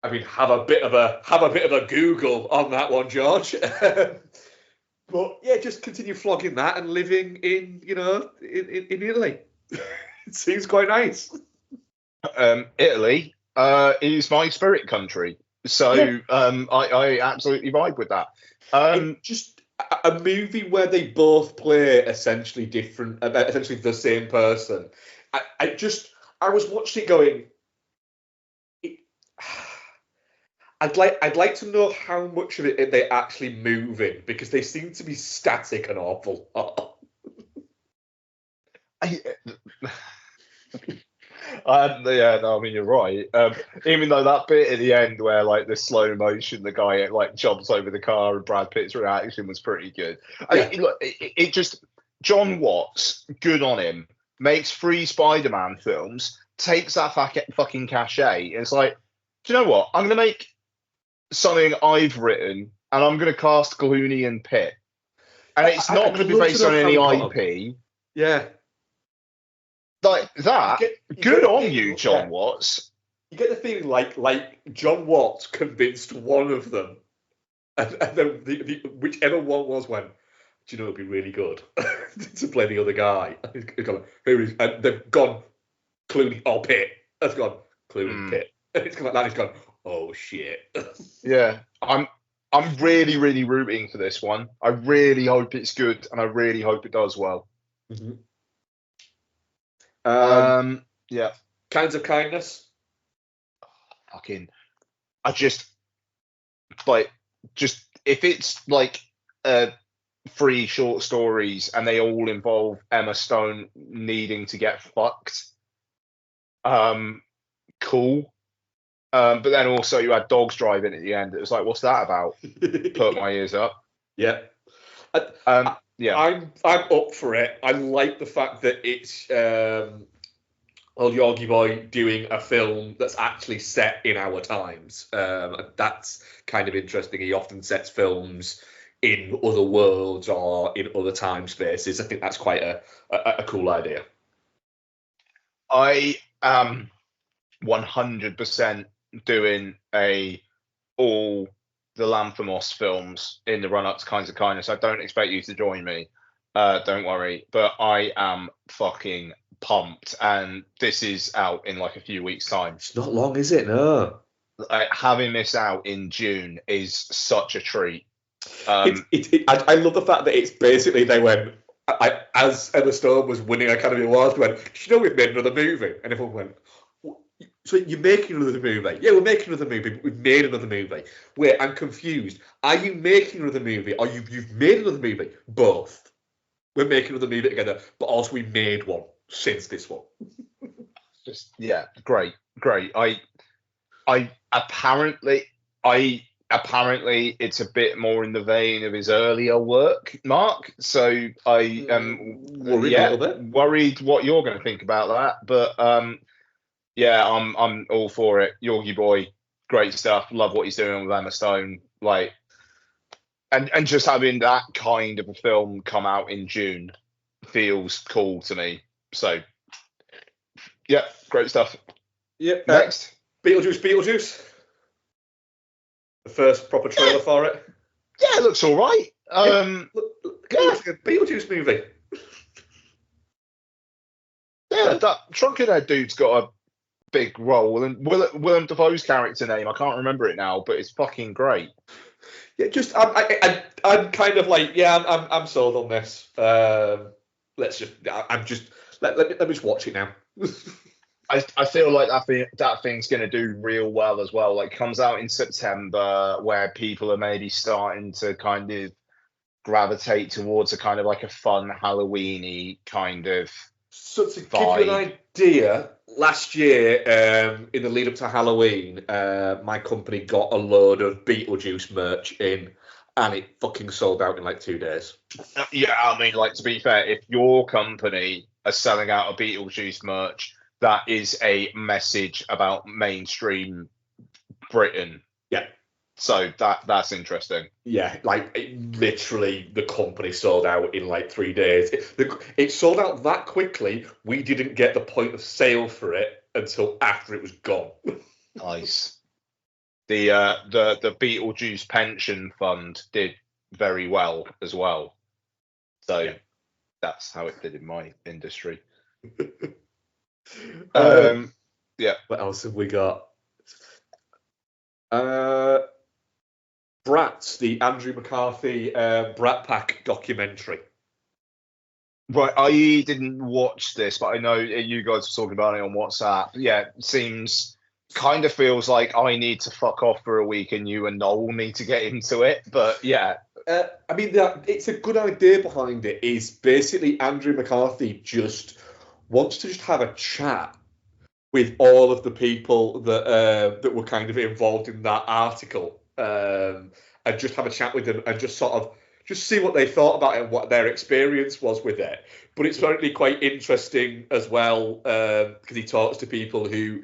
I mean, have a bit of a Google on that one, George. But yeah, just continue flogging that and living in Italy. It seems quite nice. Italy is my spirit country, so I absolutely vibe with that. Just a movie where they both play essentially the same person. I was watching it going, I'd like to know how much of it they actually move in, because they seem to be static an awful lot. You're right. Even though that bit at the end where like the slow motion, the guy like jumps over the car and Brad Pitt's reaction was pretty good. It just, John Watts, good on him, makes 3 Spider-Man films, takes that fucking cachet, and it's like, do you know what? I'm gonna make something I've written, and I'm gonna cast Clooney and Pitt, and it's not going to be based on any IP. Yeah. Like that, good on you, John Watts. You get the feeling like John Watts convinced one of them, and then whichever one went, do you know it'd be really good to play the other guy? And they've gone Clooney or Pitt. They've gone Clooney Pitt. And it's gone like that. It's gone, oh shit. Yeah, I'm really, really rooting for this one. I really hope it's good, and I really hope it does well. Mm-hmm. Yeah. Kinds of Kindness. I just if it's like 3 short stories and they all involve Emma Stone needing to get fucked, cool. But then also you had dogs driving at the end. It was like, what's that about? Put my ears up. Yeah. Yeah. I'm up for it. I like the fact that it's old Yorkie Boy doing a film that's actually set in our times. That's kind of interesting. He often sets films in other worlds or in other time spaces. I think that's quite a cool idea. I am 100% doing all the Lanthimos films in the run-up to Kinds of Kindness. I don't expect you to join me. Don't worry. But I am fucking pumped, and this is out in like a few weeks' time. It's not long, is it? No. Having this out in June is such a treat. I love the fact that it's basically they went, as Emma Stone was winning Academy Awards, went, we've made another movie, and everyone went, so you're making another movie? Yeah, we're making another movie. But we've made another movie. Wait, I'm confused. Are you making another movie, or you've made another movie? Both. We're making another movie together, but also we made one since this one. Just great. Apparently it's a bit more in the vein of his earlier work, Mark. So I am worried what you're going to think about that, but I'm all for it. Yorkie Boy, great stuff. Love what he's doing with Emma Stone. Like, and just having that kind of a film come out in June feels cool to me. So, yeah, great stuff. Yeah. Next, Beetlejuice. The first proper trailer for it. Yeah, it looks all right. It looks like a Beetlejuice movie. Yeah, that Trunkenhead dude's got a big role, and Willem Dafoe's character name, I can't remember it now, but it's fucking great. Yeah, just I'm kind of like, I'm sold on this. Let me just watch it now. I feel like that thing's going to do real well as well. Like, comes out in September, where people are maybe starting to kind of gravitate towards a kind of like a fun Halloween-y kind of So to give vibe. you an idea, last year, in the lead up to Halloween, my company got a load of Beetlejuice merch in, and it fucking sold out in like 2 days. Yeah, I mean, like, to be fair, if your company are selling out a Beetlejuice merch, that is a message about mainstream Britain. Yeah. So that's interesting. Yeah, like literally the company sold out in like 3 days. It sold out that quickly. We didn't get the point of sale for it until after it was gone. Nice. The Beetlejuice pension fund did very well as well. So Yeah. that's how it did in my industry. Yeah. What else have we got? Bratz, the Andrew McCarthy Brat Pack documentary. Right, I didn't watch this, but I know you guys were talking about it on WhatsApp. Yeah, it seems kind of feels like I need to fuck off for a week and you and Noel need to get into it. But yeah. I mean, it's a good idea behind it. Is basically Andrew McCarthy just wants to just have a chat with all of the people that were kind of involved in that article, and just have a chat with them and just sort of just see what they thought about it and what their experience was with it. But it's certainly quite interesting as well, because he talks to people who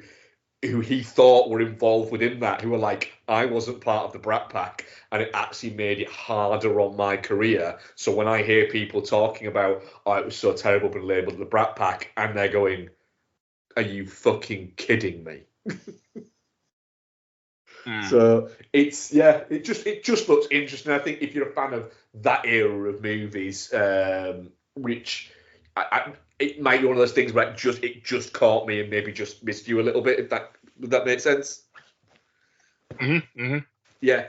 he thought were involved within that, who were like, I wasn't part of the Brat Pack, and it actually made it harder on my career. So when I hear people talking about, oh, it was so terrible being labelled the Brat Pack, and they're going, are you fucking kidding me? So it just looks interesting. I think if you're a fan of that era of movies, which it might be one of those things where it just caught me and maybe just missed you a little bit. Would that make sense? Yeah.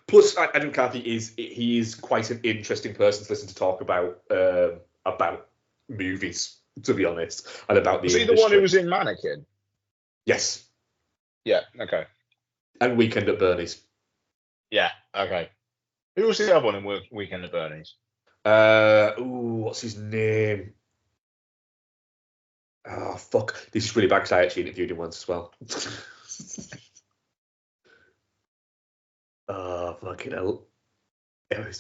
Plus, Andrew McCarthy is quite an interesting person to listen to talk about movies, to be honest, and about the Was he industry. the one who was in Mannequin? Yes. Yeah. Okay. And Weekend at Bernie's. Yeah. Okay. Who was the other one in Weekend at Bernie's? What's his name? Oh, fuck. This is really bad because I actually interviewed him once as well. Oh, fucking hell.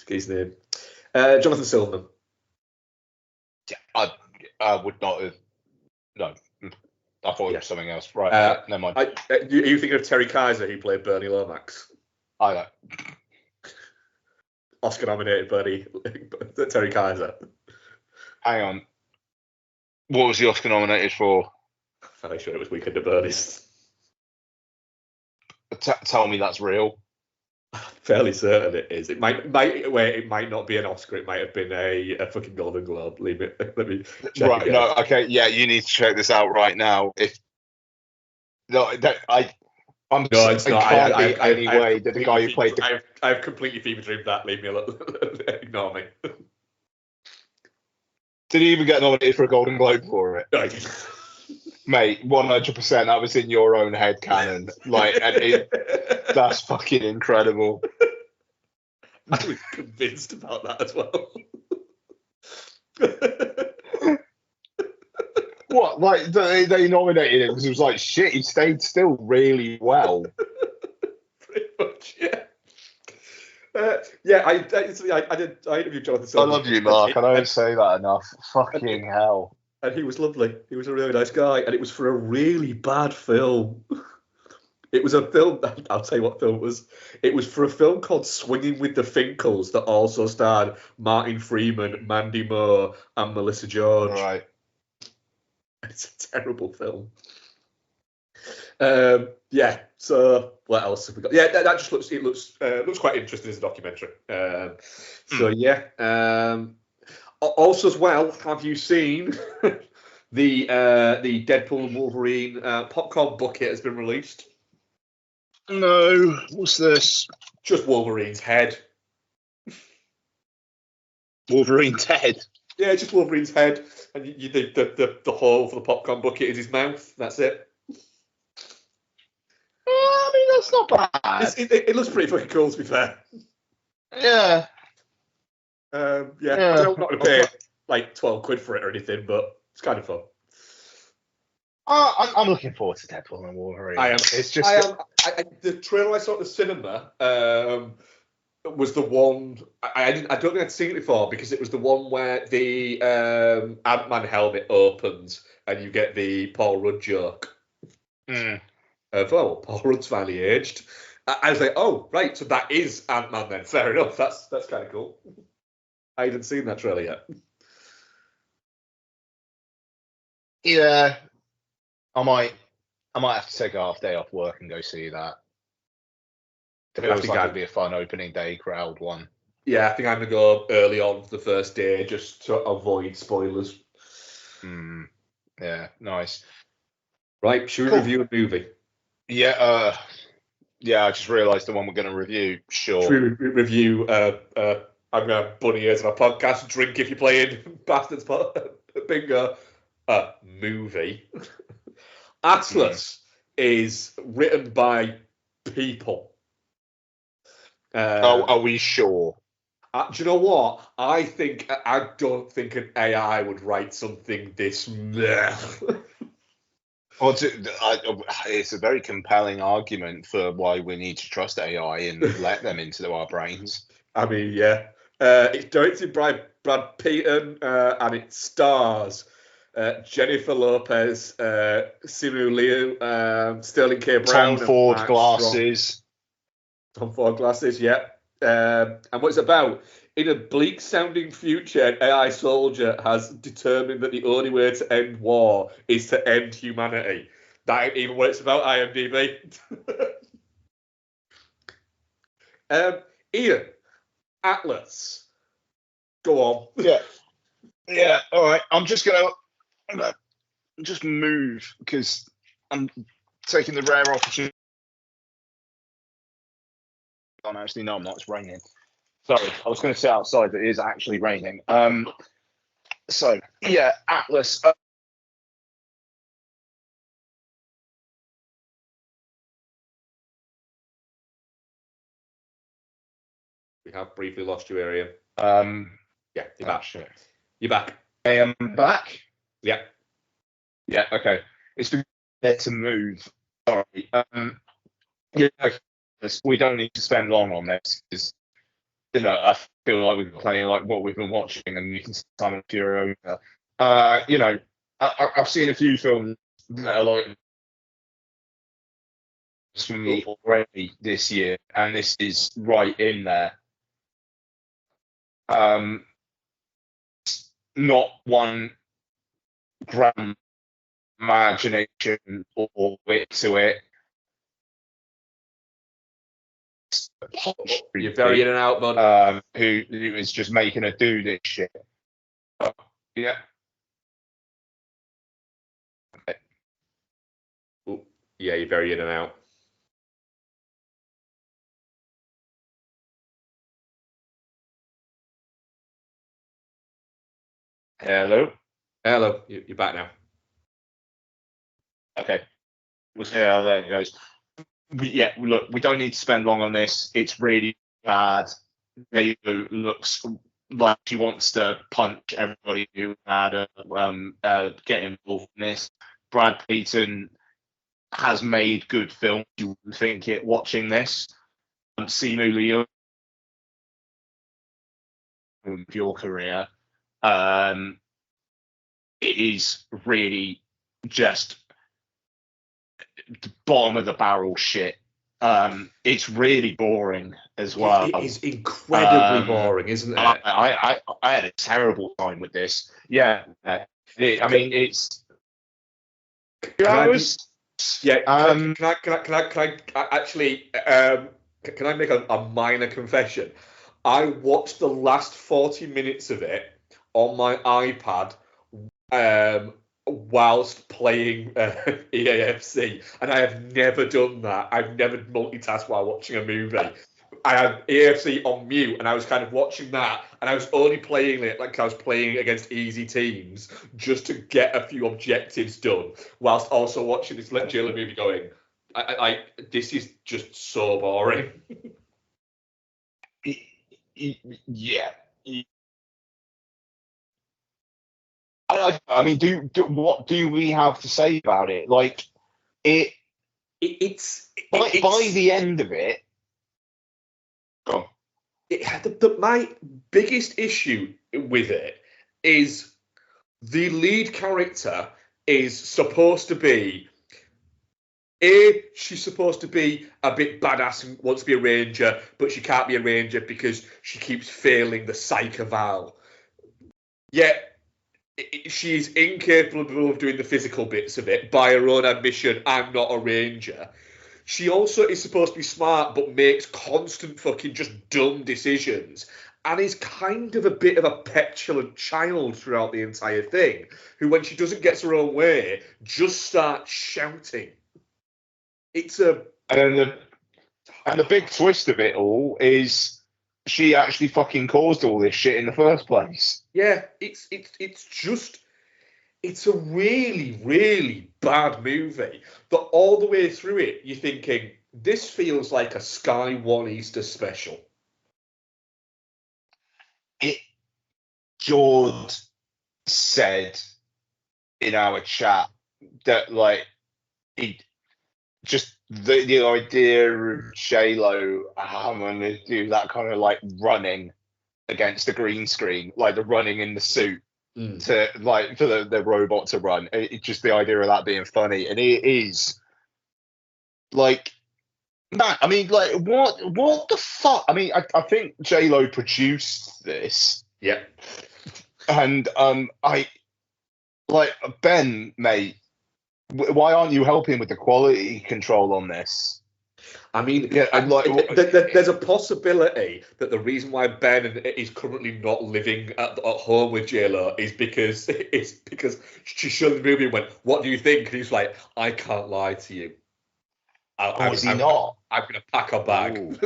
His name. Jonathan Silverman. Yeah, I would not have. No. I thought it was something else. Right. Never mind. Are you thinking of Terry Kaiser, who played Bernie Lomax? I know. Oscar-nominated Terry Kaiser. Hang on. What was the Oscar nominated for? Fairly sure it was Weekend at Bernie's. Tell me that's real. Fairly certain it is. It might not be an Oscar. It might have been a fucking Golden Globe. Let me check. Right. Again. No. Okay. Yeah. You need to check this out right now. I'm No, it's not. Any way that the guy who played I've completely fever dreamed that. Leave me alone. Ignore me. Did he even get nominated for a Golden Globe for it? No, I didn't. Mate, 100%. That was in your own head canon. That's fucking incredible. I was convinced about that as well. What? Like they nominated him because it was like shit. He stayed still really well. Pretty much, yeah. I interviewed Jonathan Silverman. I love you, Mark. I don't say that enough. Fucking hell. And he was lovely. He was a really nice guy, and it was for a really bad film. It was a film. I'll tell you what film it was. It was for a film called Swinging with the Finkles that also starred Martin Freeman, Mandy Moore, and Melissa George. Right. It's a terrible film. Yeah. So what else have we got? Yeah, that just looks quite interesting as a documentary. So yeah. Also, as well, have you seen the Deadpool and Wolverine popcorn bucket has been released? No. What's this? Just Wolverine's head. Wolverine's head. Yeah, just Wolverine's head, and the hole for the popcorn bucket is his mouth. That's it. I mean, that's not bad. It looks pretty fucking cool, to be fair. Yeah. Yeah. I'm not going to pay like 12 quid for it or anything, but it's kind of fun. I'm looking forward to Deadpool and Wolverine. I am. It's just The trailer I saw at the cinema was the one I don't think I'd seen it before, because it was the one where the Ant-Man helmet opens and you get the Paul Rudd joke. Paul Rudd's finally aged. I was like, oh right, so that is Ant-Man then. Fair enough. That's kind of cool. I hadn't seen that trailer yet. Yeah. I might have to take a half day off work and go see that. Feels like it'd be a fun opening day crowd one. Yeah, I think I'm gonna go early on for the first day just to avoid spoilers. Yeah, nice. Right, should we review a movie? Yeah, I just realised the one we're going to review. Sure. Should we review I'm gonna bunny ears on a podcast, drink if you're playing Bastards Bingo, movie. Atlas is written by people. Are we sure? Do you know what? I don't think an AI would write something this. Well, it's a very compelling argument for why we need to trust AI and let them into our brains. I mean, yeah. It's directed by Brad Pitt, and it stars Jennifer Lopez, Simu Liu, Sterling K. Brown, Tom Ford glasses. Tom Ford glasses, yeah. And what's it about? In a bleak-sounding future, an AI soldier has determined that the only way to end war is to end humanity. That ain't even what it's about, IMDb. Ian, Atlas. Go on. Yeah. All right. I'm gonna just move because I'm taking the rare opportunity. Oh, no, actually, no, I'm not. It's raining. Sorry, I was going to sit outside, but it is actually raining. So yeah, Atlas. We have briefly lost you, Arian. Yeah, you're back. Shit. You're back. I am back. Yeah. Yeah. Okay. It's been there to move. Sorry. Yeah. We don't need to spend long on this because I feel like we've been playing like what we've been watching, and you can see Simon Furiosa. I've seen a few films that are like for me already this year, and this is right in there. Not one grand imagination or wit to it. You're very in and out, bud. Who is just making her do this shit. Yeah. Okay. Ooh, yeah, you're very in and out. Hello. You're back now. Okay. Yeah, there it goes. Yeah, look, we don't need to spend long on this. It's really bad. Mabel looks like she wants to punch everybody who had get involved in this. Brad Pitt has made good films. You wouldn't think it watching this. Simu Liu, your career, it is really just the bottom of the barrel shit. It's really boring as well. It is incredibly boring, isn't it? I had a terrible time with this. Yeah, it's. Can I make a minor confession? I watched the last 40 minutes of it on my iPad whilst playing EAFC, and I have never done that. I've never multitasked while watching a movie. I had AFC on mute, and I was kind of watching that, and I was only playing it like I was playing against easy teams just to get a few objectives done, whilst also watching this Jailer movie going, this is just so boring. Yeah. I mean, what do we have to say about it? Like, It's by the end of it, go on. my biggest issue with it is the lead character is supposed to be she's supposed to be a bit badass and wants to be a ranger, but she can't be a ranger because she keeps failing the psych eval. Yet she's incapable of doing the physical bits of it. By her own admission, I'm not a ranger. She also is supposed to be smart, but makes constant fucking just dumb decisions, and is kind of a bit of a petulant child throughout the entire thing, who, when she doesn't get her own way, just starts shouting. It's a... And the big twist of it all is she actually fucking caused all this shit in the first place. Yeah, it's a really, really bad movie. But all the way through it, you're thinking, this feels like a Sky One Easter special. George said in our chat that, like, he just the idea of J-Lo having to do that kind of like running against the green screen, like the running in the suit to like for the robot to run. It's just the idea of that being funny, and it is like, man. I mean, like, what the fuck? I mean, I think J-Lo produced this. Yeah. And I like Ben, mate. Why aren't you helping with the quality control on this? I mean, Yeah, there's a possibility that the reason why Ben is currently not living at home with JLo is because she showed the movie and went, "What do you think?" And he's like, "I can't lie to you." Is he not? I'm going to pack a bag.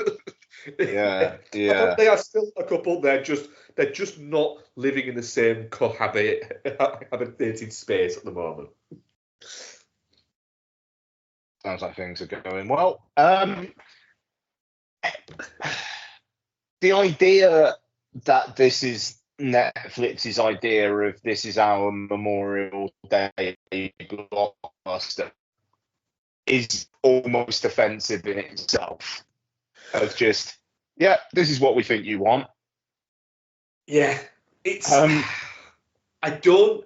Yeah. They are still a couple. They're just not living in the same cohabitated space at the moment. Sounds like things are going well. The idea that this is Netflix's idea of this is our Memorial Day blockbuster is almost offensive in itself. Of just, yeah, this is what we think you want. Yeah, it's. I don't.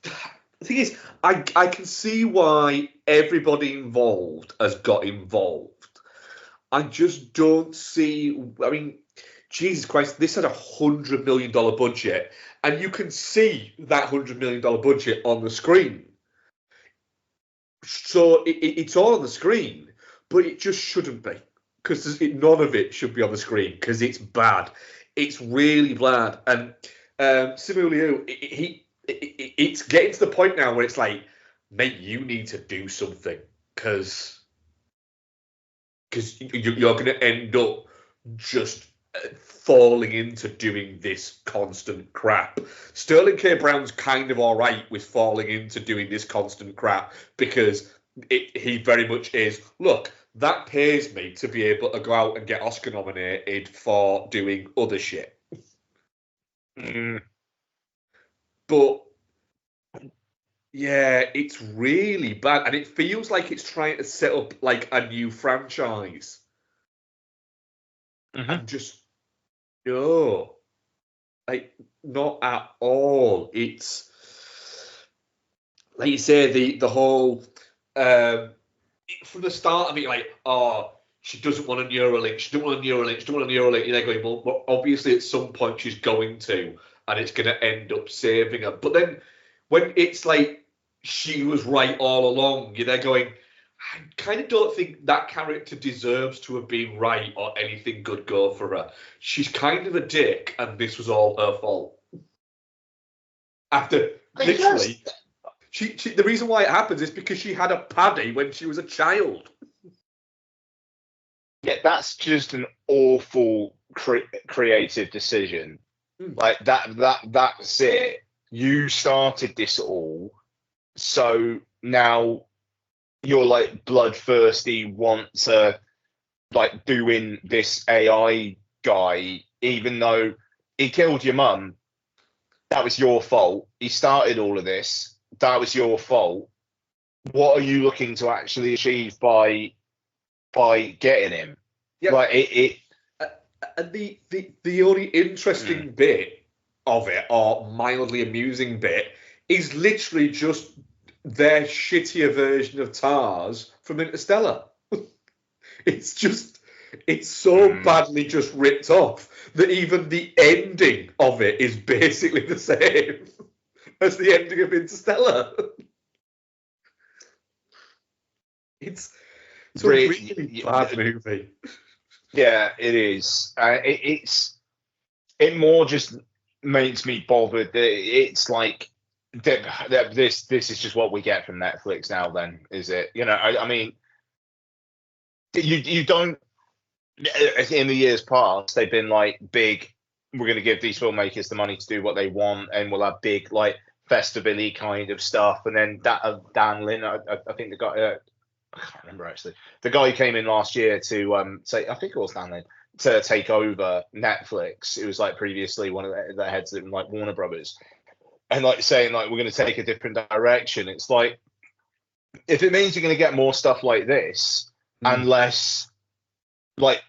The thing is, I can see why everybody involved has got involved. I just don't see. I mean, Jesus Christ, this had $100 million budget, and you can see that $100 million budget on the screen. So it's all on the screen, but it just shouldn't be, because none of it should be on the screen because it's bad. It's really bad, and Simu Liu, it's getting to the point now where it's like, mate, you need to do something because you're going to end up just falling into doing this constant crap. Sterling K. Brown's kind of all right with falling into doing this constant crap because he very much is, look, that pays me to be able to go out and get Oscar nominated for doing other shit. But yeah, it's really bad, and it feels like it's trying to set up like a new franchise. And just no, like not at all. It's like you say, the whole from the start of it, like, oh, she doesn't want a Neuralink, she don't want a Neuralink, she don't want a Neuralink. You're going, well, obviously at some point she's going to, and it's going to end up saving her. But then when it's like she was right all along, you're there going, I kind of don't think that character deserves to have been right or anything good go for her. She's kind of a dick, and this was all her fault. After literally, she the reason why it happens is because she had a paddy when she was a child. Yeah, that's just an awful creative decision. Like that's it. You started this all, so now you're like bloodthirsty, want to like doing this AI guy, even though he killed your mum. That was your fault. He started all of this. That was your fault. What are you looking to actually achieve by getting him? Yeah. Like it And the only interesting bit of it, or mildly amusing bit, is literally just their shittier version of Tars from Interstellar. It's so badly just ripped off that even the ending of it is basically the same as the ending of Interstellar. It's a really bad movie. Yeah, it is. It more just makes me bothered that it's like that this is just what we get from Netflix now. Then is it? You know, I mean, you don't. In the years past, they've been like big. We're going to give these filmmakers the money to do what they want, and we'll have big like festival-y kind of stuff. And then that Dan Lin, I think the guy. I can't remember actually. The guy who came in last year to say, I think it was Dan Lin, to take over Netflix. It was like previously one of the heads of like Warner Brothers, and like saying like we're going to take a different direction. It's like if it means you're going to get more stuff like this, and less like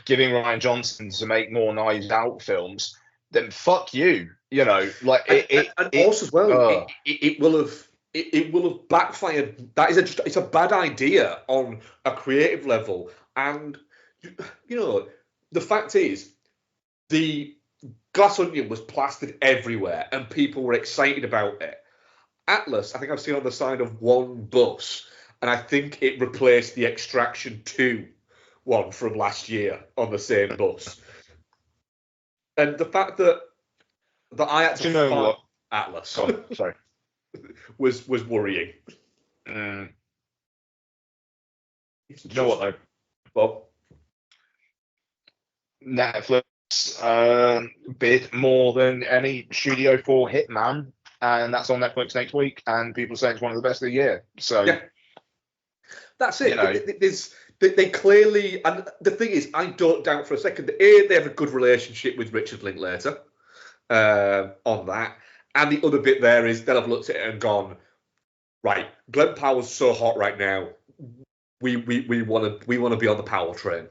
giving Ryan Johnson to make more Knives Out films, then fuck you. You know, like also as well, it will have backfired. That is it's a bad idea on a creative level, and you know the fact is the Glass Onion was plastered everywhere, and people were excited about it. Atlas, I think I've seen on the side of one bus, and I think it replaced the Extraction 2 one from last year on the same bus. And the fact that I had to find Atlas sorry. was worrying. You know what though, Bob? Netflix bid more than any Studio 4 Hitman, and that's on Netflix next week, and people say it's one of the best of the year. So yeah, that's it. You know, they clearly, and the thing is, I don't doubt for a second that they have a good relationship with Richard Linklater on that, and the other bit there is they'll have looked at it and gone, right, Glenn Powell's so hot right now, we want to be on the Powell train.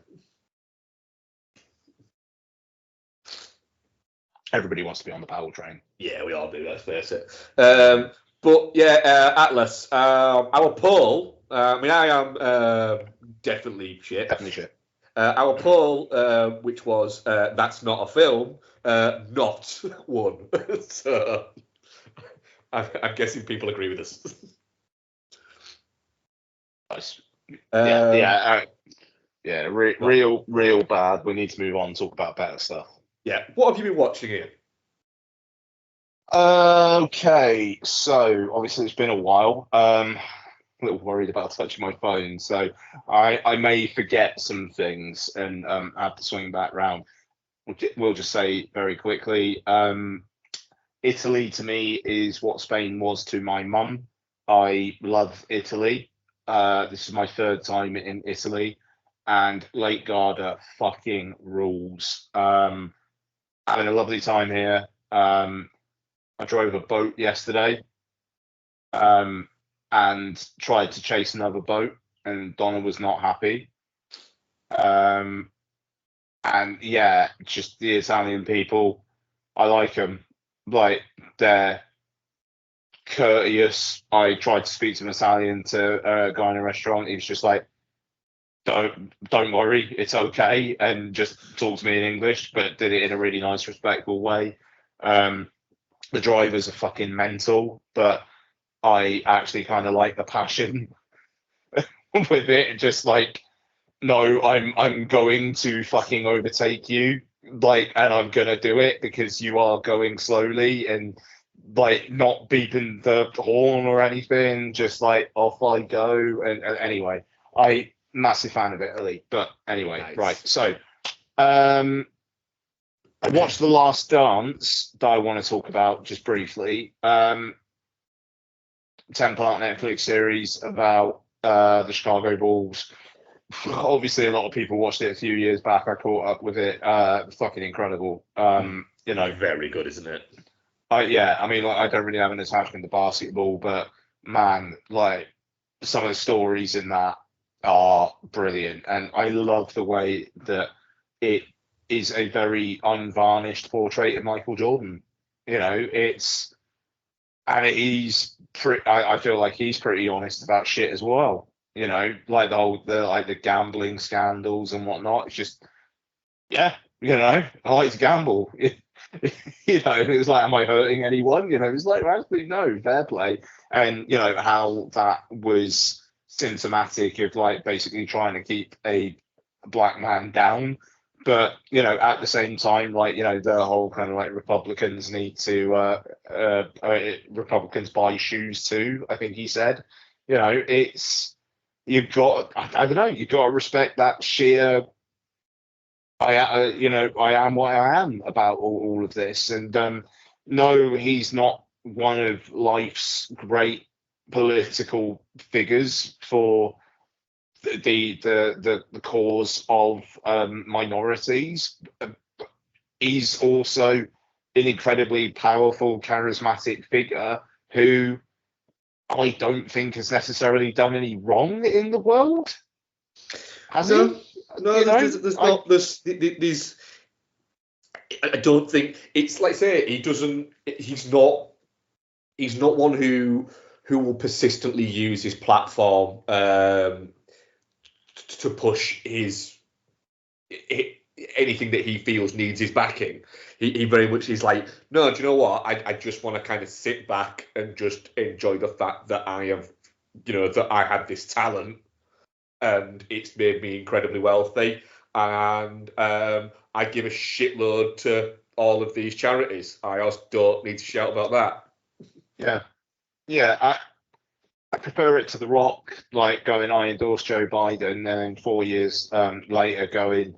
everybody wants to be on the Powell train. Yeah, we all do. Let's face it. But yeah, Atlas. Our poll. I mean, I am definitely shit. Definitely shit. Our poll, which was that's not a film, not one. So I'm guessing people agree with us. Nice. Real bad. We need to move on and talk about better stuff. Yeah. What have you been watching, Ian? Okay, so obviously it's been a while. A little worried about touching my phone, so I may forget some things and have to swing back round. We'll just say very quickly, Italy to me is what Spain was to my mum. I love Italy. This is my third time in Italy, and Lake Garda fucking rules. Having a lovely time here. I drove a boat yesterday and tried to chase another boat, and Donna was not happy. And yeah, just the Italian people, I like them. Like, they're courteous. I tried to speak to an Italian to a guy in a restaurant. He was just like, don't worry, it's okay, and just talked to me in English, but did it in a really nice, respectful way. The drivers are fucking mental, but I actually kind of like the passion with it. Just like, no, I'm going to fucking overtake you, like, and I'm gonna do it because you are going slowly, and like not beeping the horn or anything. Just like off I go. And anyway, I massive fan of Italy. But anyway, Nice. right. So, I watched The Last Dance that I want to talk about just briefly. 10-part Netflix series about the Chicago Bulls. Obviously, a lot of people watched it a few years back. I caught up with it. Fucking incredible. Very good, isn't it? I mean, like, I don't really have an attachment to basketball, but man, like some of the stories in that are brilliant, and I love the way that it is a very unvarnished portrait of Michael Jordan. I feel like he's pretty honest about shit as well. Like the gambling scandals and whatnot. It's just, yeah, I like to gamble. It was like, am I hurting anyone? It's like, actually, no, fair play. And, how that was symptomatic of like basically trying to keep a black man down. But, at the same time, like, the whole kind of like Republicans need to, Republicans buy shoes too, I think he said. You've got, I don't know, you've got to respect that sheer, I am what I am about all of this. And no, he's not one of life's great political figures for the cause of minorities. He's also an incredibly powerful, charismatic figure who I don't think has necessarily done any wrong in the world. Has he? No, there's not. There's. I don't think it's like say he doesn't. He's not. He's not one who will persistently use his platform to push anything that he feels needs his backing. He very much is like, no, do you know what? I just want to kind of sit back and just enjoy the fact that I have, that I had this talent and it's made me incredibly wealthy. And I give a shitload to all of these charities. I also don't need to shout about that. Yeah. I prefer it to The Rock, like going, I endorse Joe Biden, and then 4 years later going,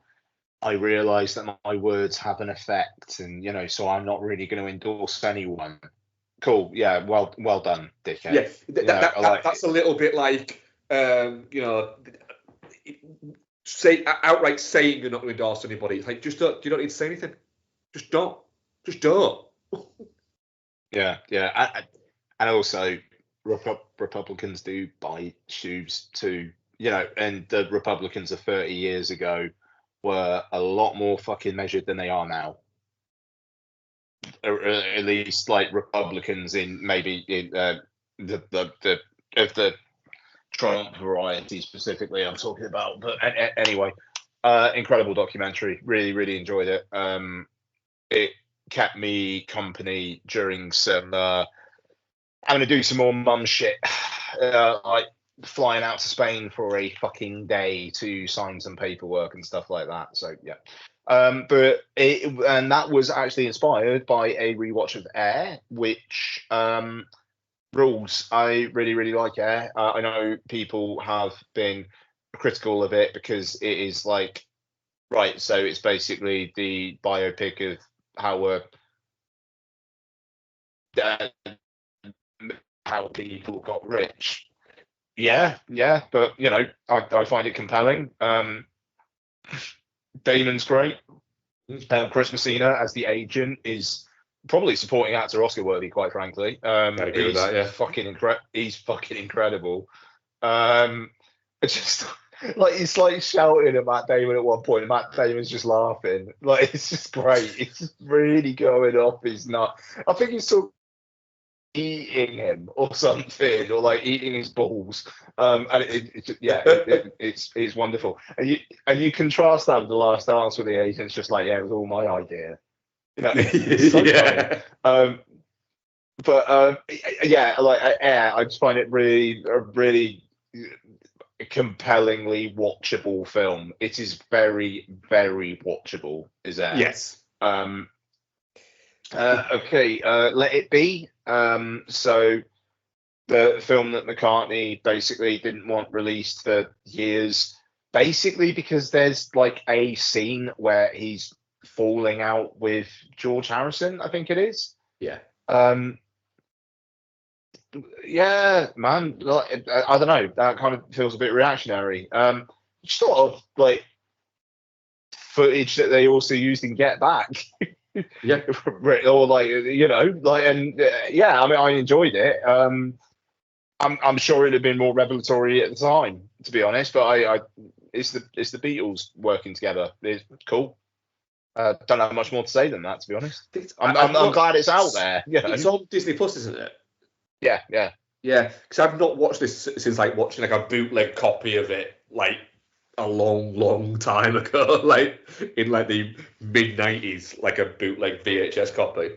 I realise that my words have an effect, and so I'm not really going to endorse anyone. Cool, yeah, well done, dickhead. Yeah, that's a little bit like say outright saying you're not going to endorse anybody. It's like, just don't. You don't need to say anything. Just don't. Yeah, and also Republicans do buy shoes too. And the Republicans of 30 years ago were a lot more fucking measured than they are now. Or at least like Republicans in maybe in the Trump variety specifically I'm talking about. But anyway, incredible documentary. Really, really enjoyed it. It kept me company during some I'm gonna do some more mum shit, like flying out to Spain for a fucking day to sign some paperwork and stuff like that. So yeah, but that was actually inspired by a rewatch of Air, which rules. I really, really like Air. I know people have been critical of it because it is like, right, so it's basically the biopic of how people got rich. Yeah, but I find it compelling. Damon's great. Chris Messina as the agent is probably supporting actor Oscar worthy, quite frankly. I agree with that. Yeah, he's fucking incredible. Just like he's like shouting at Matt Damon at one point, and Matt Damon's just laughing. Like it's just great. It's just really going off his nut. I think he's sort of eating him or something, or like eating his balls. And it's wonderful. And you contrast that with The Last Dance with the agents, just like, yeah, it was all my idea. It's so funny. I just find it really compellingly watchable film. It is very, very watchable. Is Air? Yes. Okay, Let It Be. So the film that McCartney basically didn't want released for years basically because there's like a scene where he's falling out with George Harrison, I think it is. Yeah. Yeah, man. Like, I don't know. That kind of feels a bit reactionary. Sort of like footage that they also used in Get Back. Yeah. Or like and yeah. I mean, I enjoyed it. I'm sure it'd have been more revelatory at the time, to be honest. But it's the Beatles working together. It's cool. Don't have much more to say than that, to be honest. I'm glad it's out there. It's on Disney Plus, isn't it? Yeah. Yeah, because I've not watched this since like watching like a bootleg copy of it like a long time ago, like in like the mid '90s, like a bootleg VHS copy.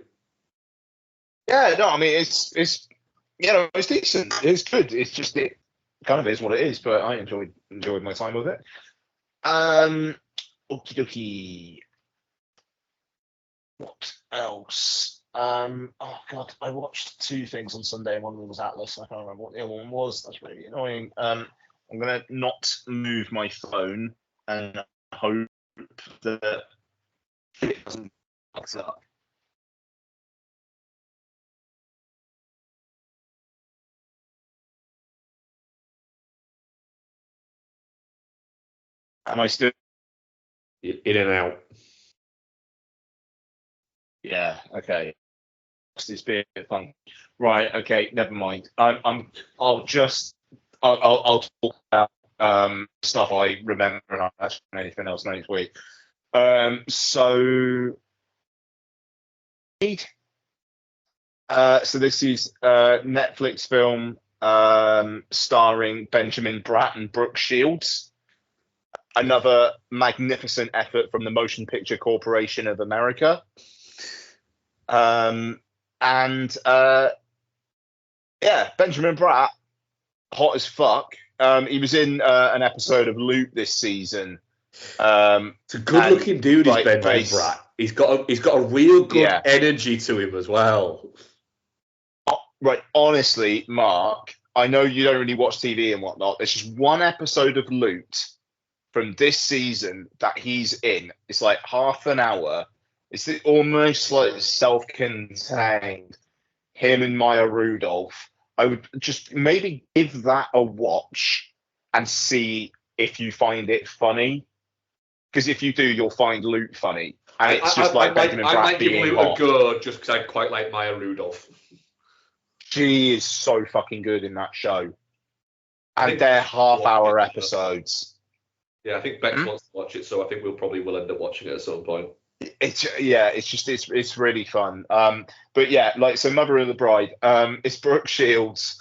Yeah, no, I mean it's it's decent. It's good. It's just it kind of is what it is, but I enjoyed my time with it. Okie dokie. What else? Oh god, I watched two things on Sunday, and one of them was Atlas. I can't remember what the other one was. That's really annoying. I'm gonna not move my phone and hope that it doesn't fuck up. Am I still? In and out. Yeah. Okay. It's been a bit fun. Right. Okay. Never mind. I'll talk about stuff I remember, and I'll ask anything else next week. So this is a Netflix film starring Benjamin Bratt and Brooke Shields. Another magnificent effort from the Motion Picture Corporation of America. And Benjamin Bratt, hot as fuck. He was in an episode of Loop this season. It's a good-looking dude, is Benjamin Bratt. He's got a real good energy to him as well. Right, honestly, Mark, I know you don't really watch TV and whatnot. There's just one episode of Loot from this season that he's in. It's like half an hour. It's almost like self-contained. Him and Maya Rudolph. I would just maybe give that a watch and see if you find it funny. Because if you do, you'll find Loot funny. And it's just Benjamin Bratt I might give being Loot hot. a go just because I quite like Maya Rudolph. She is so fucking good in that show. And they're half-hour episodes. Yeah, I think Bex wants to watch it, so I think we'll end up watching it at some point. It's really fun. But yeah, like so, Mother of the Bride. It's Brooke Shields.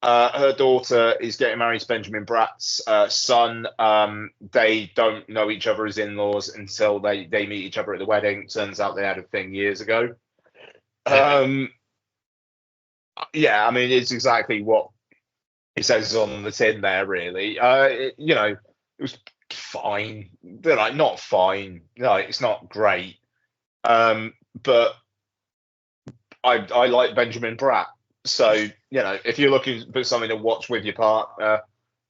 Her daughter is getting married to Benjamin Bratt's son. They don't know each other as in-laws until they meet each other at the wedding. Turns out they had a thing years ago. Yeah, I mean, it's exactly what it says on the tin there, really. It was fine. They're like, not fine. No, it's not great. But I like Benjamin Bratt. So, if you're looking for something to watch with your partner,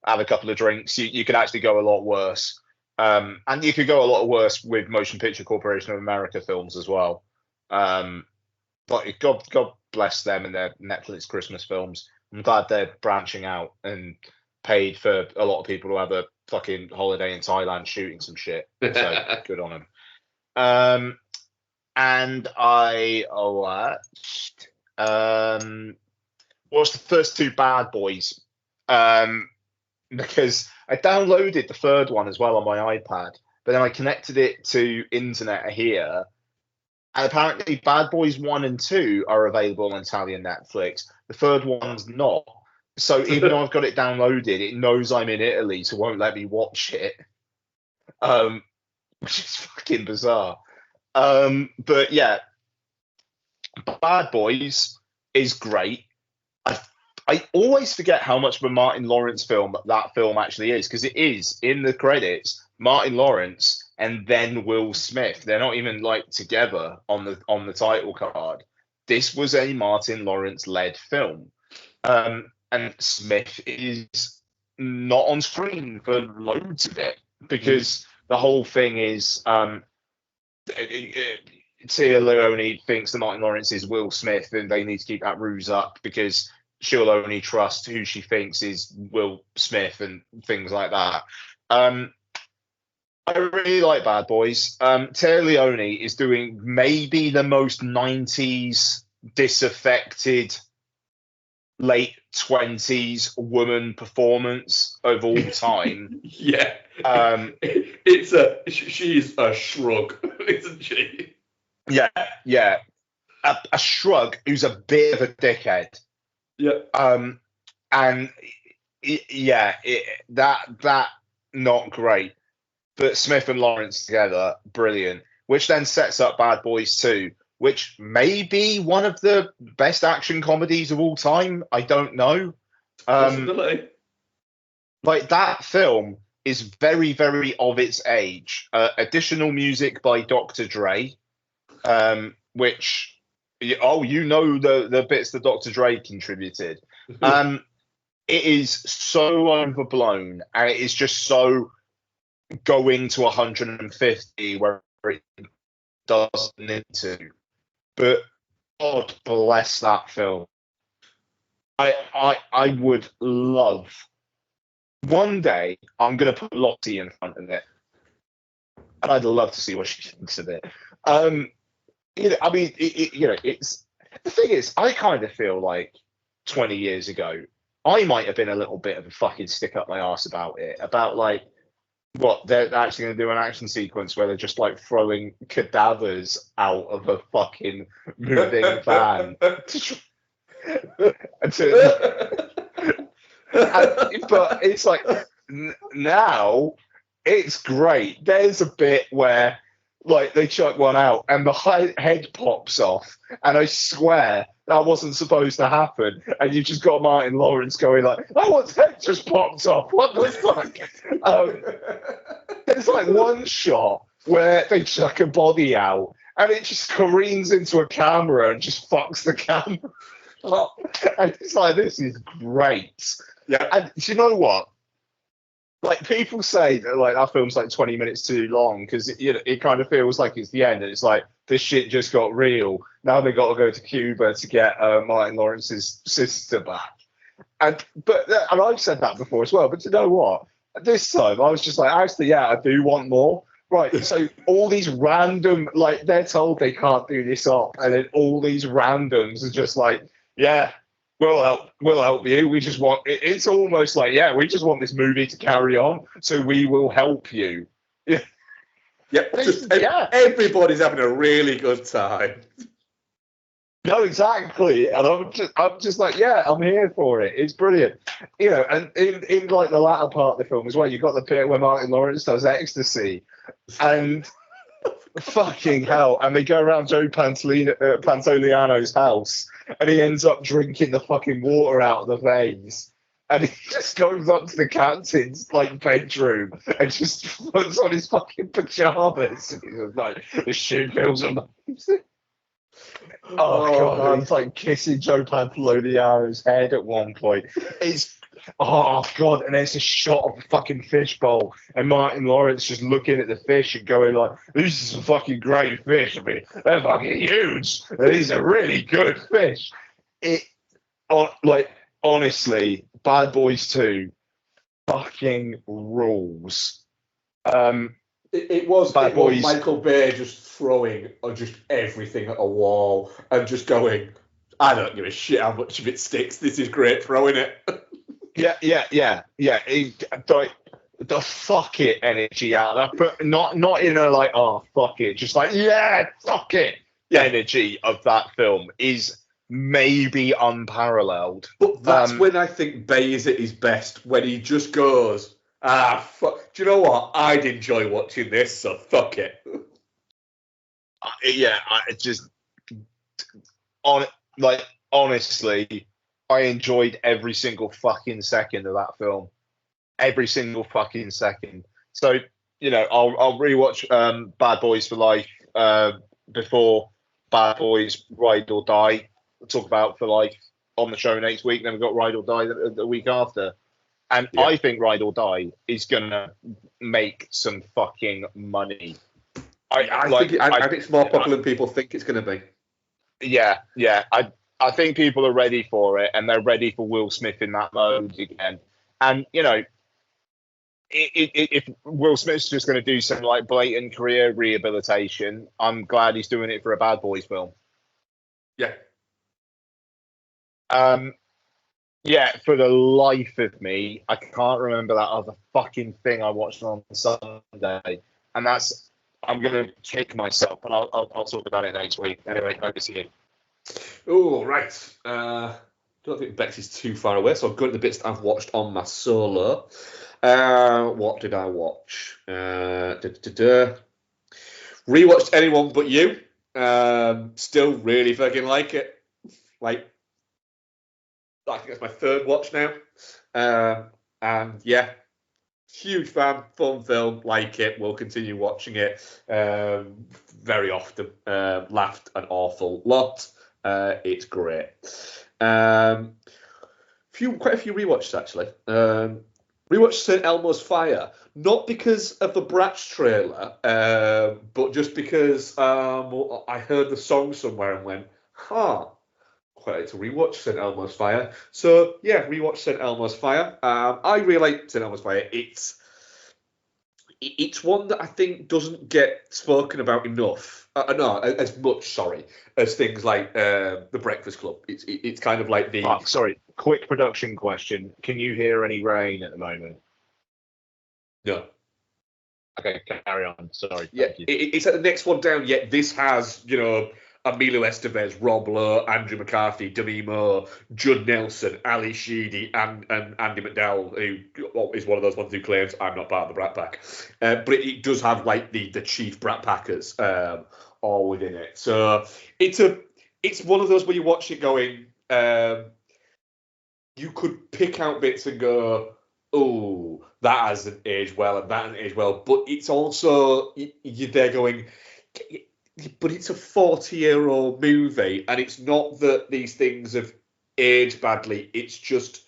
have a couple of drinks, you could actually go a lot worse. And you could go a lot worse with Motion Picture Corporation of America films as well. But God bless them and their Netflix Christmas films. I'm glad they're branching out and paid for a lot of people to have a fucking holiday in Thailand shooting some shit. So good on them. And I watched the first two Bad Boys because I downloaded the third one as well on my iPad, but then I connected it to internet here. And apparently Bad Boys 1 and 2 are available on Italian Netflix. The third one's not. So even though I've got it downloaded, it knows I'm in Italy, so it won't let me watch it. Which is fucking bizarre. But yeah, Bad Boys is great. I always forget how much of a Martin Lawrence film that film actually is, because it is, in the credits, Martin Lawrence and then Will Smith. They're not even like together on the title card. This was a Martin Lawrence led film. And Smith is not on screen for loads of it, because the whole thing is Tia Leone thinks that Martin Lawrence is Will Smith, and they need to keep that ruse up because she'll only trust who she thinks is Will Smith and things like that. I really like Bad Boys. Tia Leone is doing maybe the most 90s disaffected late 20s woman performance of all time. Yeah. She's a shrug, isn't she? Yeah. A shrug who's a bit of a dickhead. Yeah. That not great. But Smith and Lawrence together, brilliant. Which then sets up Bad Boys 2, which may be one of the best action comedies of all time. I don't know. Possibility. Like, that film is very, very of its age. Additional music by Dr. Dre, which, the bits that Dr. Dre contributed. It is so overblown, and it is just so going to 150 where it doesn't need to. But God bless that film. I would love, one day I'm going to put Lottie in front of it, and I'd love to see what she thinks of it. It's the thing is, I kind of feel like 20 years ago I might have been a little bit of a fucking stick up my arse about it, about like what they're actually going to do an action sequence where they're just like throwing cadavers out of a fucking moving van. But it's like now it's great. There's a bit where like they chuck one out and the head pops off, and I swear that wasn't supposed to happen. And you just got Martin Lawrence going like, "Oh, what's head just popped off? What the fuck?" There's like one shot where they chuck a body out, and it just careens into a camera and just fucks the camera up. And it's like, this is great. Yeah. And do you know what? Like, people say that like that film's like 20 minutes too long because it kind of feels like it's the end. And it's like, this shit just got real. Now they got to go to Cuba to get Martin Lawrence's sister back. And I've said that before as well. But do you know what? This time I was just like, actually, yeah, I do want more. Right. So all these random, like, they're told they can't do this up, and then all these randoms are just like, yeah, we'll help you. We just want, it's almost like, yeah, we just want this movie to carry on, so we will help you. Yeah. Yeah. Everybody's having a really good time. No, exactly. And I'm just like, yeah, I'm here for it. It's brilliant. And in like the latter part of the film as well, you've got the bit where Martin Lawrence does ecstasy, and fucking hell, and they go around Joe Pantoliano's house, and he ends up drinking the fucking water out of the vase. And he just goes up to the captain's like bedroom and just puts on his fucking pajamas. And he's like, "This shit feels amazing." Oh god, and he's like kissing Joe Pantoliano's head at one point. It's god, and there's a shot of a fucking fishbowl, and Martin Lawrence just looking at the fish and going like, "This is a fucking great fish. I mean, they're fucking huge. These are really good fish." Honestly, Bad Boys 2 fucking rules. It was Michael Bay just throwing just everything at a wall and just going, "I don't give a shit how much of it sticks. This is great, throwing it." Yeah. The fuck it energy out of that, but not in a like, oh fuck it, just like, yeah, fuck it. The energy of that film is maybe unparalleled. But that's when I think Bay is at his best, when he just goes, fuck. Do you know what? I'd enjoy watching this, so fuck it. Honestly, I enjoyed every single fucking second of that film. Every single fucking second. So, I'll rewatch Bad Boys for Life before Bad Boys Ride or Die. We'll talk about for Life on the show next week. Then we've got Ride or Die the week after. And Yeah. I think Ride or Die is gonna make some fucking money. I think it's more popular than people think it's going to be. Yeah. I think people are ready for it, and they're ready for Will Smith in that mode again. And you know, if Will Smith's just going to do some like blatant career rehabilitation, I'm glad he's doing it for a Bad Boys film. Yeah. Yeah, for the life of me, I can't remember that other fucking thing I watched on Sunday, and that's I'm gonna kick myself, and I'll talk about it next week. Anyway, over to you. Oh, right. Don't think Bex is too far away, so I'll go to the bits that I've watched on my solo. What did I watch? Rewatched Anyone But You. Still really fucking like it. Like, I think that's my third watch now. And yeah, huge fan, fun film, like it. We'll continue watching it very often. Laughed an awful lot. It's great. Quite a few rewatches actually. Rewatched St. Elmo's Fire, not because of the Bratz trailer, but just because I heard the song somewhere and went, huh. Quite like to rewatch St. Elmo's Fire. So yeah, rewatch St. Elmo's Fire. I really like St. Elmo's Fire. It's one that I think doesn't get spoken about enough. No, as much, sorry, as things like The Breakfast Club. It's kind of like the. Oh, sorry, quick production question. Can you hear any rain at the moment? No. Okay, carry on. Sorry. Yeah, Thank you. it's at the next one down. Yet this has, Emilio Estevez, Rob Lowe, Andrew McCarthy, Demi Moore, Judd Nelson, Ali Sheedy, and Andy McDowell, who is one of those ones who claims I'm not part of the Brat Pack. But it does have like the chief Brat Packers all within it. So it's one of those where you watch it going, you could pick out bits and go, oh, that hasn't aged well and that hasn't aged well. But it's also, you're there going, but it's a 40-year-old movie, and it's not that these things have aged badly. It's just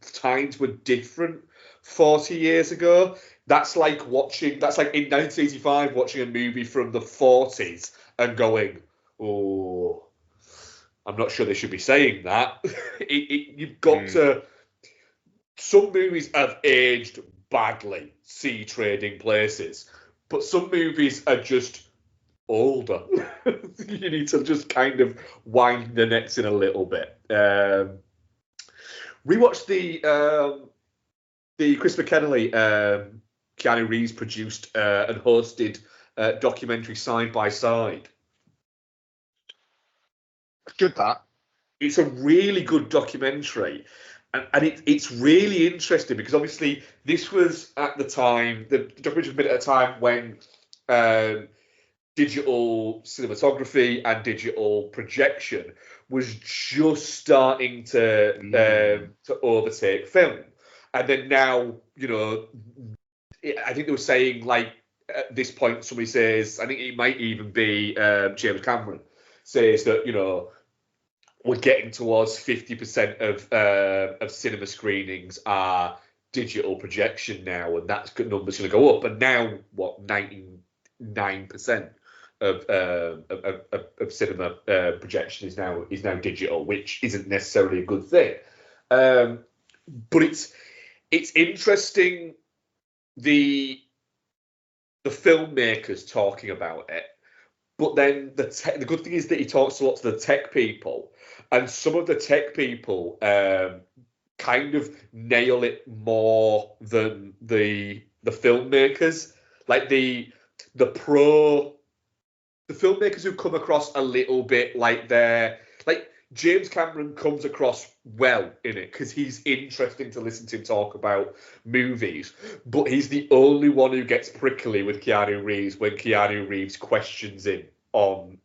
times were different 40 years ago. That's like in 1985 watching a movie from the 40s and going, oh, I'm not sure they should be saying that. You've got to. Some movies have aged badly, see Trading Places, but some movies are just older. You need to just kind of wind the necks in a little bit. Rewatched the Chris McKennelly, Keanu Reeves produced and hosted documentary Side by Side. Good that. It's a really good documentary. And it's really interesting because obviously this was at the time, the documentary was made at a time when digital cinematography and digital projection was just starting to overtake film. And then now, I think they were saying like at this point, somebody says, I think it might even be James Cameron says that, we're getting towards 50% of cinema screenings are digital projection now, and that number's going to go up. And now, 99% of cinema projection is now digital, which isn't necessarily a good thing. But it's interesting the filmmakers talking about it. But then the good thing is that he talks a lot to the tech people, and some of the tech people kind of nail it more than the filmmakers. Like the filmmakers who come across a little bit like they're like James Cameron comes across well in it because he's interesting to listen to him talk about movies, but he's the only one who gets prickly with Keanu Reeves when Keanu Reeves questions him on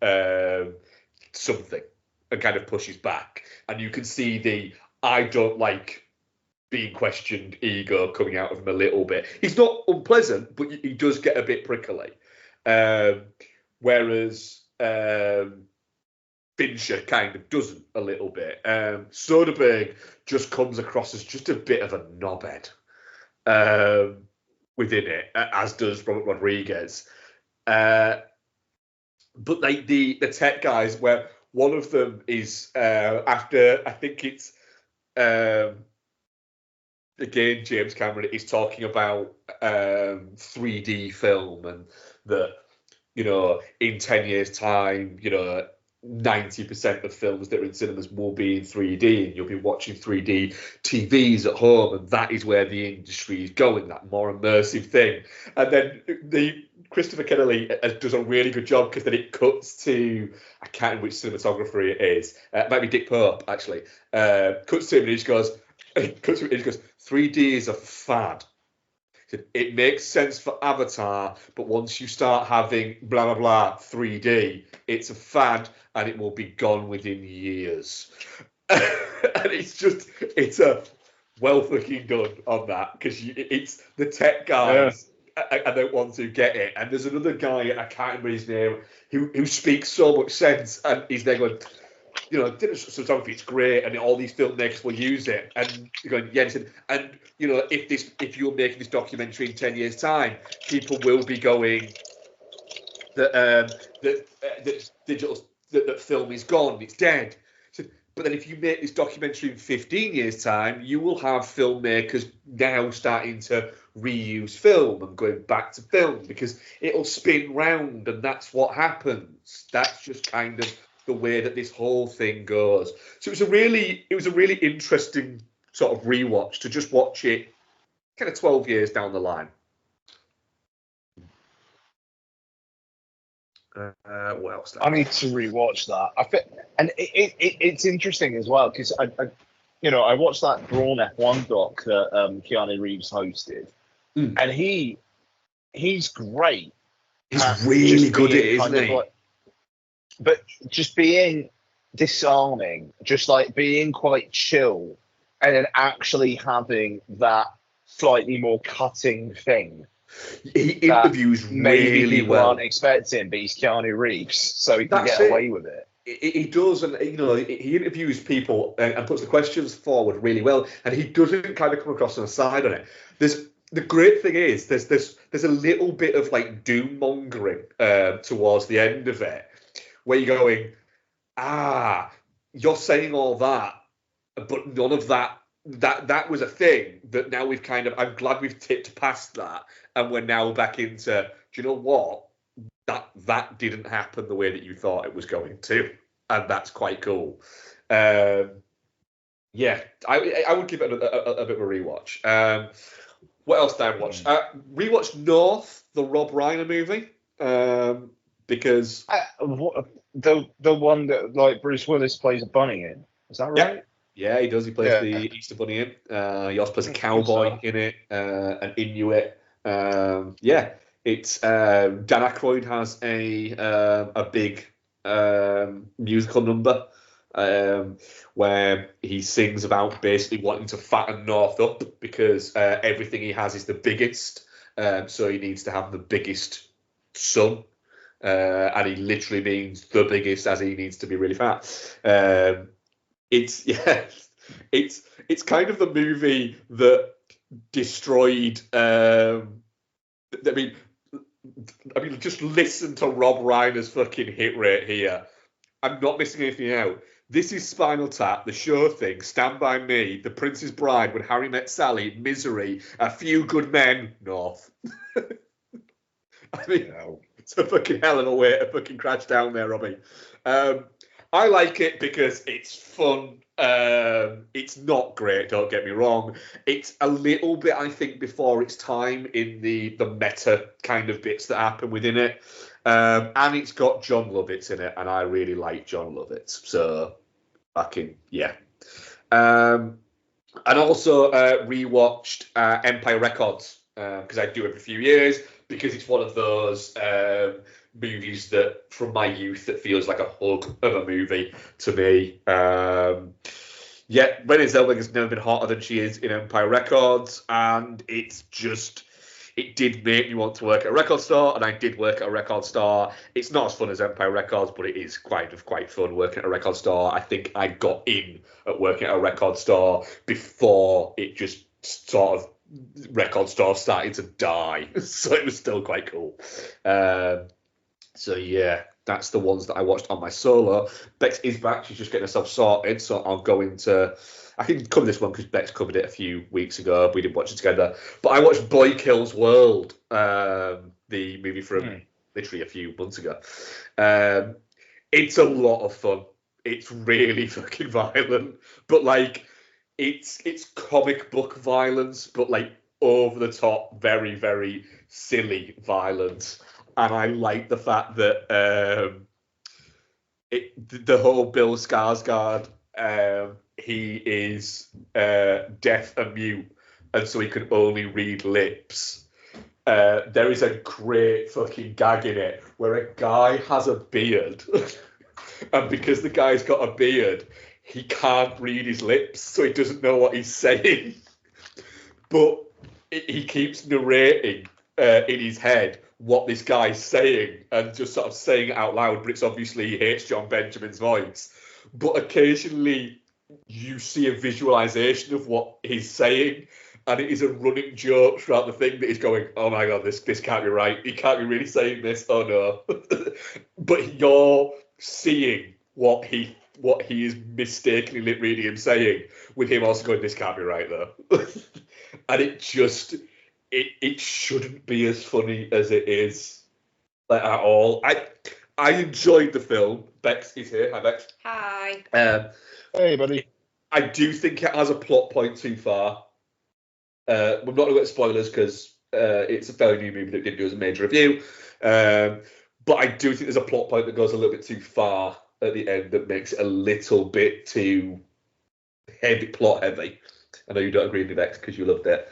something and kind of pushes back. And you can see the I don't like being questioned ego coming out of him a little bit. He's not unpleasant, but he does get a bit prickly. Whereas Fincher kind of doesn't a little bit. Soderbergh just comes across as just a bit of a knobhead within it, as does Robert Rodriguez. But like the tech guys, where one of them is after, I think it's again James Cameron is talking about 3D film, and that, you know, in 10 years' time, you know, 90% of films that are in cinemas will be in 3D, and you'll be watching 3D TVs at home, and that is where the industry is going, that more immersive thing. And then Christopher Kennelly does a really good job, because then it cuts to, I can't remember which cinematographer it is, it might be Dick Pope actually, cuts to him and he just goes, 3D is a fad. It makes sense for Avatar, but once you start having blah, blah, blah 3D, it's a fad and it will be gone within years. And it's a well fucking done on that, because it's the tech guys are the ones who get it. And there's another guy, I can't remember his name, who speaks so much sense, and he's there going, you know, cinematography, it's great, and all these filmmakers will use it. And you're going, yeah, and you know, if you're making this documentary in 10 years' time, people will be going that film is gone, it's dead. So, but then if you make this documentary in 15 years' time, you will have filmmakers now starting to reuse film and going back to film, because it'll spin round, and that's what happens. That's just kind of the way that this whole thing goes. So it was a really interesting sort of rewatch, to just watch it kind of 12 years down the line. What else? I need to rewatch that. And it's interesting as well, because I watched that Brawn F1 doc that Keanu Reeves hosted, and he's great. He's really good at it, isn't he? But just being disarming, just like being quite chill, and then actually having that slightly more cutting thing. He interviews really well. Aren't expecting, but he's Keanu Reeves, so he can get away with it. He does, and you know, he interviews people and puts the questions forward really well, and he doesn't kind of come across on a side on it. The great thing is there's a little bit of like doom mongering towards the end of it, where you're going, you're saying all that, but none of that was a thing that now we've kind of, I'm glad we've tipped past that, and we're now back into, do you know what, that didn't happen the way that you thought it was going to, and that's quite cool. I would give it a bit of a rewatch. What else did I watch? Rewatched North, the Rob Reiner movie, because the one that like Bruce Willis plays a bunny in, is that right? Yeah, he does. He plays the Easter Bunny in. He also plays a cowboy in it, an Inuit. It's Dan Aykroyd has a big musical number where he sings about basically wanting to fatten North up, because everything he has is the biggest, so he needs to have the biggest son, and he literally means the biggest, as he needs to be really fat. It's kind of the movie that destroyed. I mean, just listen to Rob Reiner's fucking hit rate here. I'm not missing anything out. This is Spinal Tap, The Sure Thing, Stand By Me, The Prince's Bride, When Harry Met Sally, Misery, A Few Good Men, North. I mean, it's a fucking hell of a way to fucking crash down there, Robbie. I like it because it's fun. It's not great, don't get me wrong. It's a little bit, I think, before its time in the meta kind of bits that happen within it. And it's got John Lovitz in it, and I really like John Lovitz. So, fucking, yeah. And also rewatched Empire Records, because I do every few years, because it's one of those movies that, from my youth, that feels like a hug of a movie to me. Renée Zellweger has never been hotter than she is in Empire Records, and it's it did make me want to work at a record store, and I did work at a record store. It's not as fun as Empire Records, but it is quite fun working at a record store. I think I got in at working at a record store before it just sort of record store started to die, so it was still quite cool. So yeah, that's the ones that I watched on my solo. Bex is back; she's just getting herself sorted, so I'll go into. I can cover this one because Bex covered it a few weeks ago. We didn't watch it together, but I watched Boy Kills World, the movie from literally a few months ago. It's a lot of fun. It's really fucking violent, but like it's comic book violence, but like over the top, very, very silly violence. And I like the fact that the whole Bill Skarsgård, he is deaf and mute, and so he can only read lips. There is a great fucking gag in it where a guy has a beard, and because the guy's got a beard, he can't read his lips, so he doesn't know what he's saying. But he keeps narrating in his head what this guy's saying and just sort of saying it out loud, but it's obviously he hates John Benjamin's voice. But occasionally you see a visualization of what he's saying, and it is a running joke throughout the thing that he's going, oh my God, this can't be right. He can't be really saying this. Oh no. But you're seeing what he is mistakenly reading him saying, with him also going, this can't be right though. And it just, it shouldn't be as funny as it is, like, at all. I enjoyed the film. Bex is here. Hi, Bex. Hi. Hey, buddy. I do think it has a plot point too far. We're not going to get spoilers because it's a fairly new movie that didn't do as a major review. But I do think there's a plot point that goes a little bit too far at the end that makes it a little bit too plot heavy. I know you don't agree with me, Bex, because you loved it.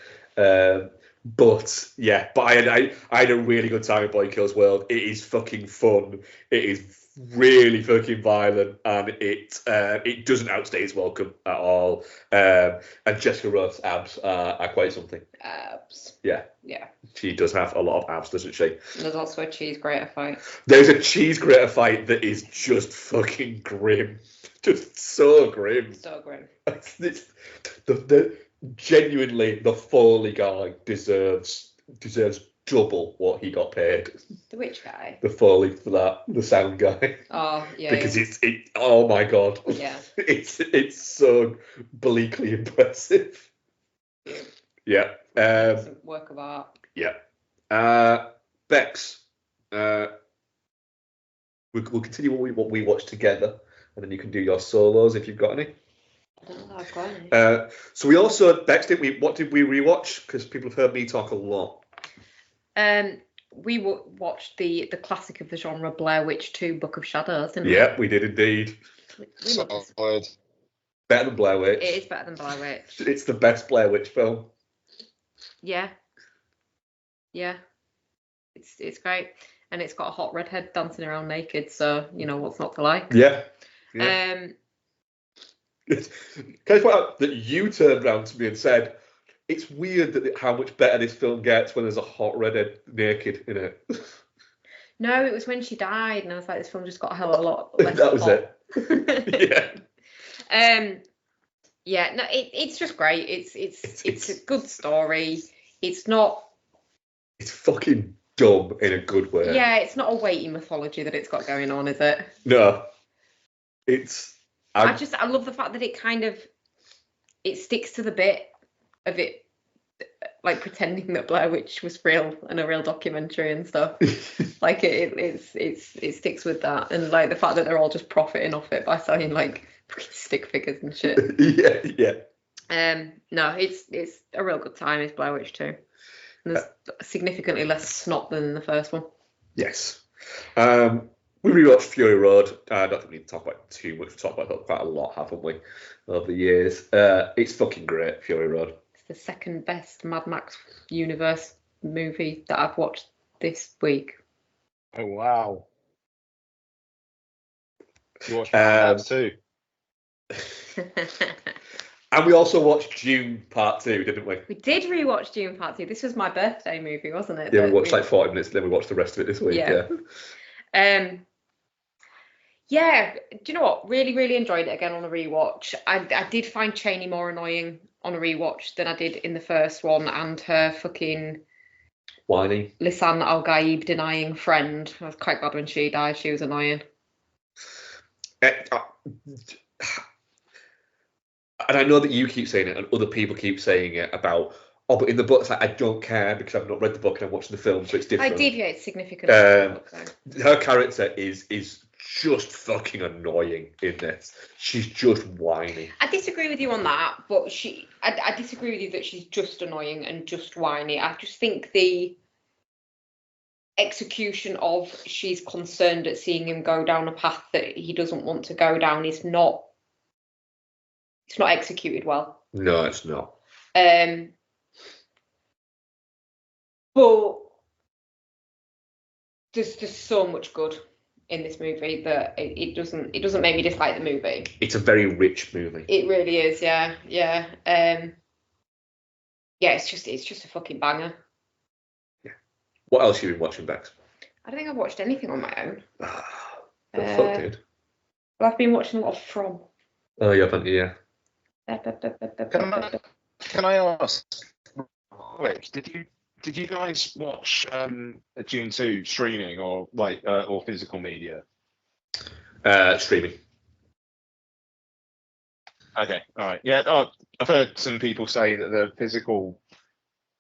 But yeah, but I had a really good time at Boy Kills World. It is fucking fun. It is really fucking violent, and it doesn't outstay its welcome at all. And Jessica Roth's abs are quite something. Abs. Yeah. Yeah. She does have a lot of abs, doesn't she? There's also a cheese grater fight. There's a cheese grater fight that is just fucking grim. Just so grim. So grim. Genuinely, the Foley guy deserves double what he got paid. The which guy? The Foley for that, the sound guy. Oh yeah. Because it. Oh my God. Yeah. It's so bleakly impressive. Yeah. It's a work of art. Yeah. Bex. We'll continue what we watch together, and then you can do your solos if you've got any. I don't know if I've got any. So we also, Bex, what did we rewatch? Because people have heard me talk a lot. We watched the classic of the genre, Blair Witch 2: Book of Shadows, didn't we? Yeah, we did indeed. We love this. Solid. Better than Blair Witch. It is better than Blair Witch. It's the best Blair Witch film. Yeah. Yeah. It's great. And it's got a hot redhead dancing around naked, so you know what's not to like. Yeah. Can I point out that you turned around to me and said, it's weird that how much better this film gets when there's a hot redhead naked in it. No, it was when she died, and I was like, this film just got a hell of a lot less That was hot. it. Yeah. Yeah, no, it's just great. It's a good story. It's not. It's fucking dumb in a good way. Yeah, it's not a weighty mythology that it's got going on, is it? No. It's. I love the fact that it sticks to the bit of it, like pretending that Blair Witch was real and a real documentary and stuff. Like it sticks with that, and like the fact that they're all just profiting off it by selling like stick figures and shit. Yeah. No, it's a real good time. It's Blair Witch 2. And there's significantly less snot than the first one. Yes. We rewatched Fury Road. I don't think we need to talk about it too much. We've talked about it quite a lot, haven't we, over the years? It's fucking great, Fury Road. It's the second best Mad Max universe movie that I've watched this week. Oh, wow. You watched Mad Max too? And we also watched Dune Part 2, didn't we? We did rewatch Dune Part 2. This was my birthday movie, wasn't it? Yeah, we watched like 40 minutes, then we watched the rest of it this week. Yeah. Yeah, do you know what? Really, really enjoyed it again on a rewatch. I did find Cheney more annoying on a rewatch than I did in the first one, and her fucking Whiny. Lisanne Al Gaib denying friend. I was quite glad when she died. She was annoying. And I know that you keep saying it, and other people keep saying it about, oh, but in the book, it's like, I don't care because I've not read the book and I'm watching the film, so it's different. I did, yeah, it's significant. Her character is just fucking annoying in this. She's just whiny. I disagree with you on that, but I disagree with you that she's just annoying and just whiny. I just think the execution of she's concerned at seeing him go down a path that he doesn't want to go down is not, it's not executed well. No, it's not. But there's so much good in this movie that it doesn't make me dislike the movie. It's a very rich movie. It really is, yeah. Yeah, it's just a fucking banger. Yeah. What else have you been watching, Bex? I don't think I've watched anything on my own. The fuck, dude? Well, I've been watching a lot of From. Oh, yeah, haven't you? Yeah. Can I ask, Rick, did you guys watch Dune 2 streaming or or physical media? Streaming. Okay, all right. Yeah, I've heard some people say that the physical,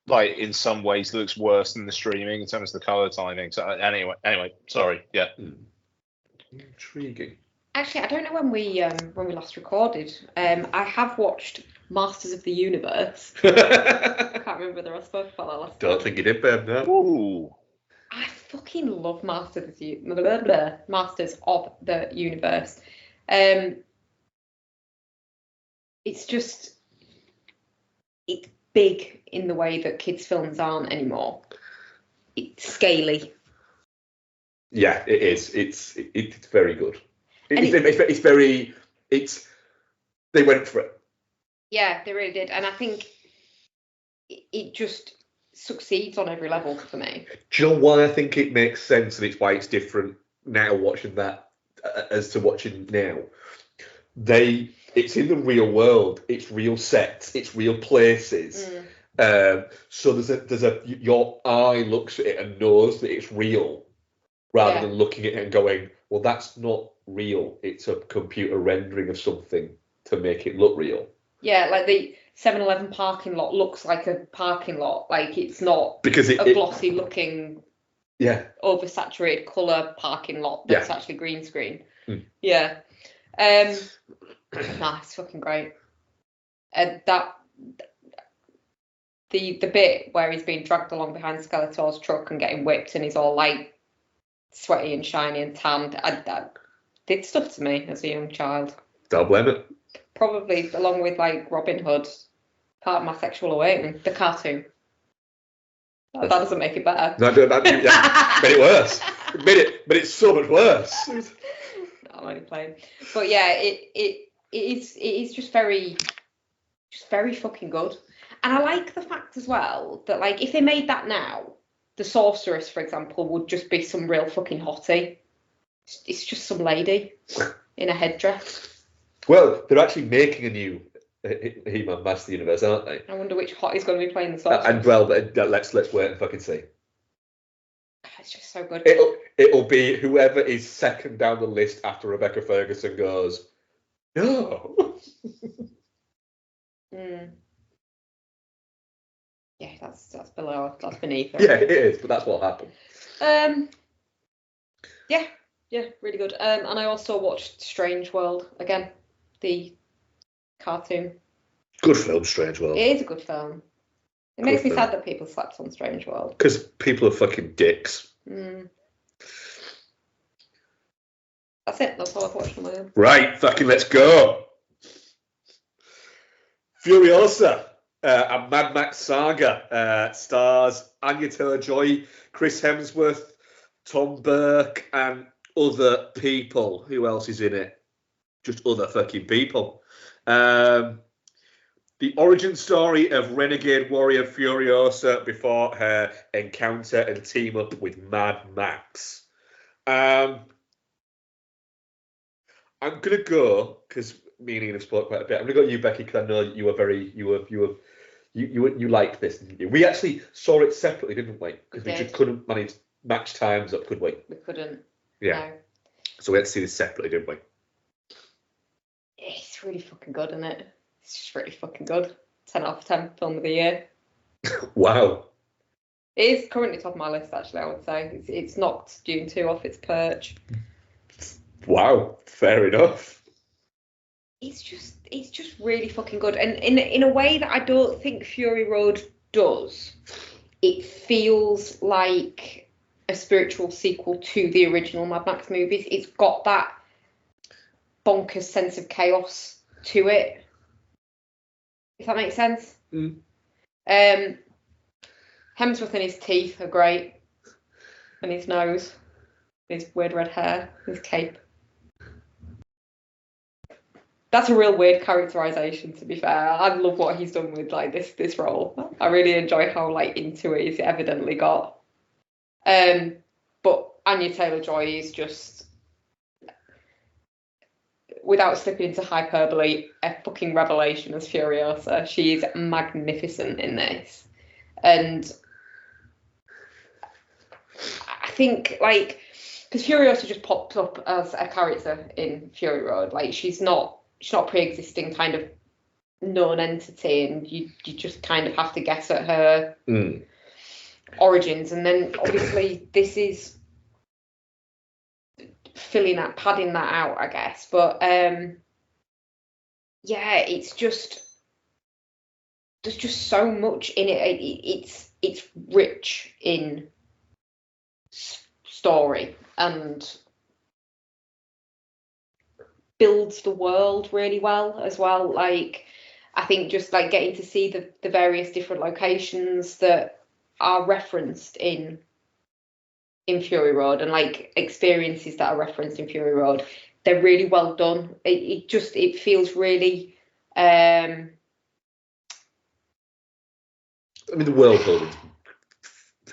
in some ways, looks worse than the streaming in terms of the color timing. So anyway, sorry. Yeah. Intriguing. Actually, I don't know when we last recorded. I have watched Masters of the Universe. I can't remember whether I spoke about that last time. Don't think you did, babe, no. Ooh. I fucking love Masters of the Universe. It's big in the way that kids' films aren't anymore. It's scaly. Yeah, it is. It's very good. They went for it. Yeah, they really did, and I think it just succeeds on every level for me. Do you know why I think it makes sense, and it's why it's different now watching that as to watching now? It's in the real world. It's real sets. It's real places. So there's a your eye looks at it and knows that it's real, rather than looking at it and going, well, that's not real. It's a computer rendering of something to make it look real. Yeah, like the 7-Eleven parking lot looks like a parking lot. Like it's not because a glossy looking, oversaturated colour parking lot that's actually green screen. Yeah. It's fucking great. The bit where he's being dragged along behind Skeletor's truck and getting whipped and he's all like sweaty and shiny and tanned, that did stuff to me as a young child. Don't blame it. Probably along with like Robin Hood, part of my sexual awakening, the cartoon. That doesn't make it better. No, that made it worse. Made it so much worse. I'm only playing, but yeah, it is just very fucking good. And I like the fact as well that like if they made that now, the sorceress, for example, would just be some real fucking hottie. It's just some lady in a headdress. Well, they're actually making a new He-Man Master Universe, aren't they? I wonder which hot is going to be playing the sorceress. And well, let's wait and fucking see. It's just so good. It'll be whoever is second down the list after Rebecca Ferguson goes, no. Yeah, that's beneath her. Yeah, it is, but that's what happened. Yeah, really good. And I also watched Strange World again, the cartoon. Good film, Strange World. It is a good film. It makes me sad that people slept on Strange World. Because people are fucking dicks. That's it. That's all I've watched on my own. Right, fucking let's go. Furiosa, a Mad Max saga, stars Anya Taylor-Joy, Chris Hemsworth, Tom Burke, and other people. Who else is in it? Just other fucking people. The origin story of renegade warrior Furiosa before her encounter and team up with Mad Max. I'm gonna go because me and Ian have spoke quite a bit. I'm gonna go with you, Becky, because I know you liked this, didn't you? We actually saw it separately, didn't we? Because we just couldn't match times up, could we? We couldn't. Yeah. No. So we had to see this separately, didn't we? It's really fucking good, isn't it? It's just really fucking good. 10 out of 10 film of the year. Wow. It is currently top of my list, actually, I would say. It's knocked Dune 2 off its perch. Wow. Fair enough. It's just really fucking good. And in a way that I don't think Fury Road does, it feels like a spiritual sequel to the original Mad Max movies. It's got that bonkers sense of chaos to it, if that makes sense. Hemsworth and his teeth are great, and his nose, his weird red hair, his cape. That's a real weird characterization, to be fair. I love what he's done with like this role. I really enjoy how like into it he's evidently got. But Anya Taylor-Joy is just, without slipping into hyperbole, a fucking revelation as Furiosa. She is magnificent in this. And I think, like, because Furiosa just popped up as a character in Fury Road. Like, she's not a pre-existing kind of known entity, and you just kind of have to guess at her origins. And then, obviously, this is padding that out, I guess. But yeah, it's just, there's just so much in it. It's rich in story and builds the world really well as well. Like, I think just like getting to see the various different locations that are referenced in Fury Road, and like experiences that are referenced in Fury Road, they're really well done. It feels really I mean, the world building's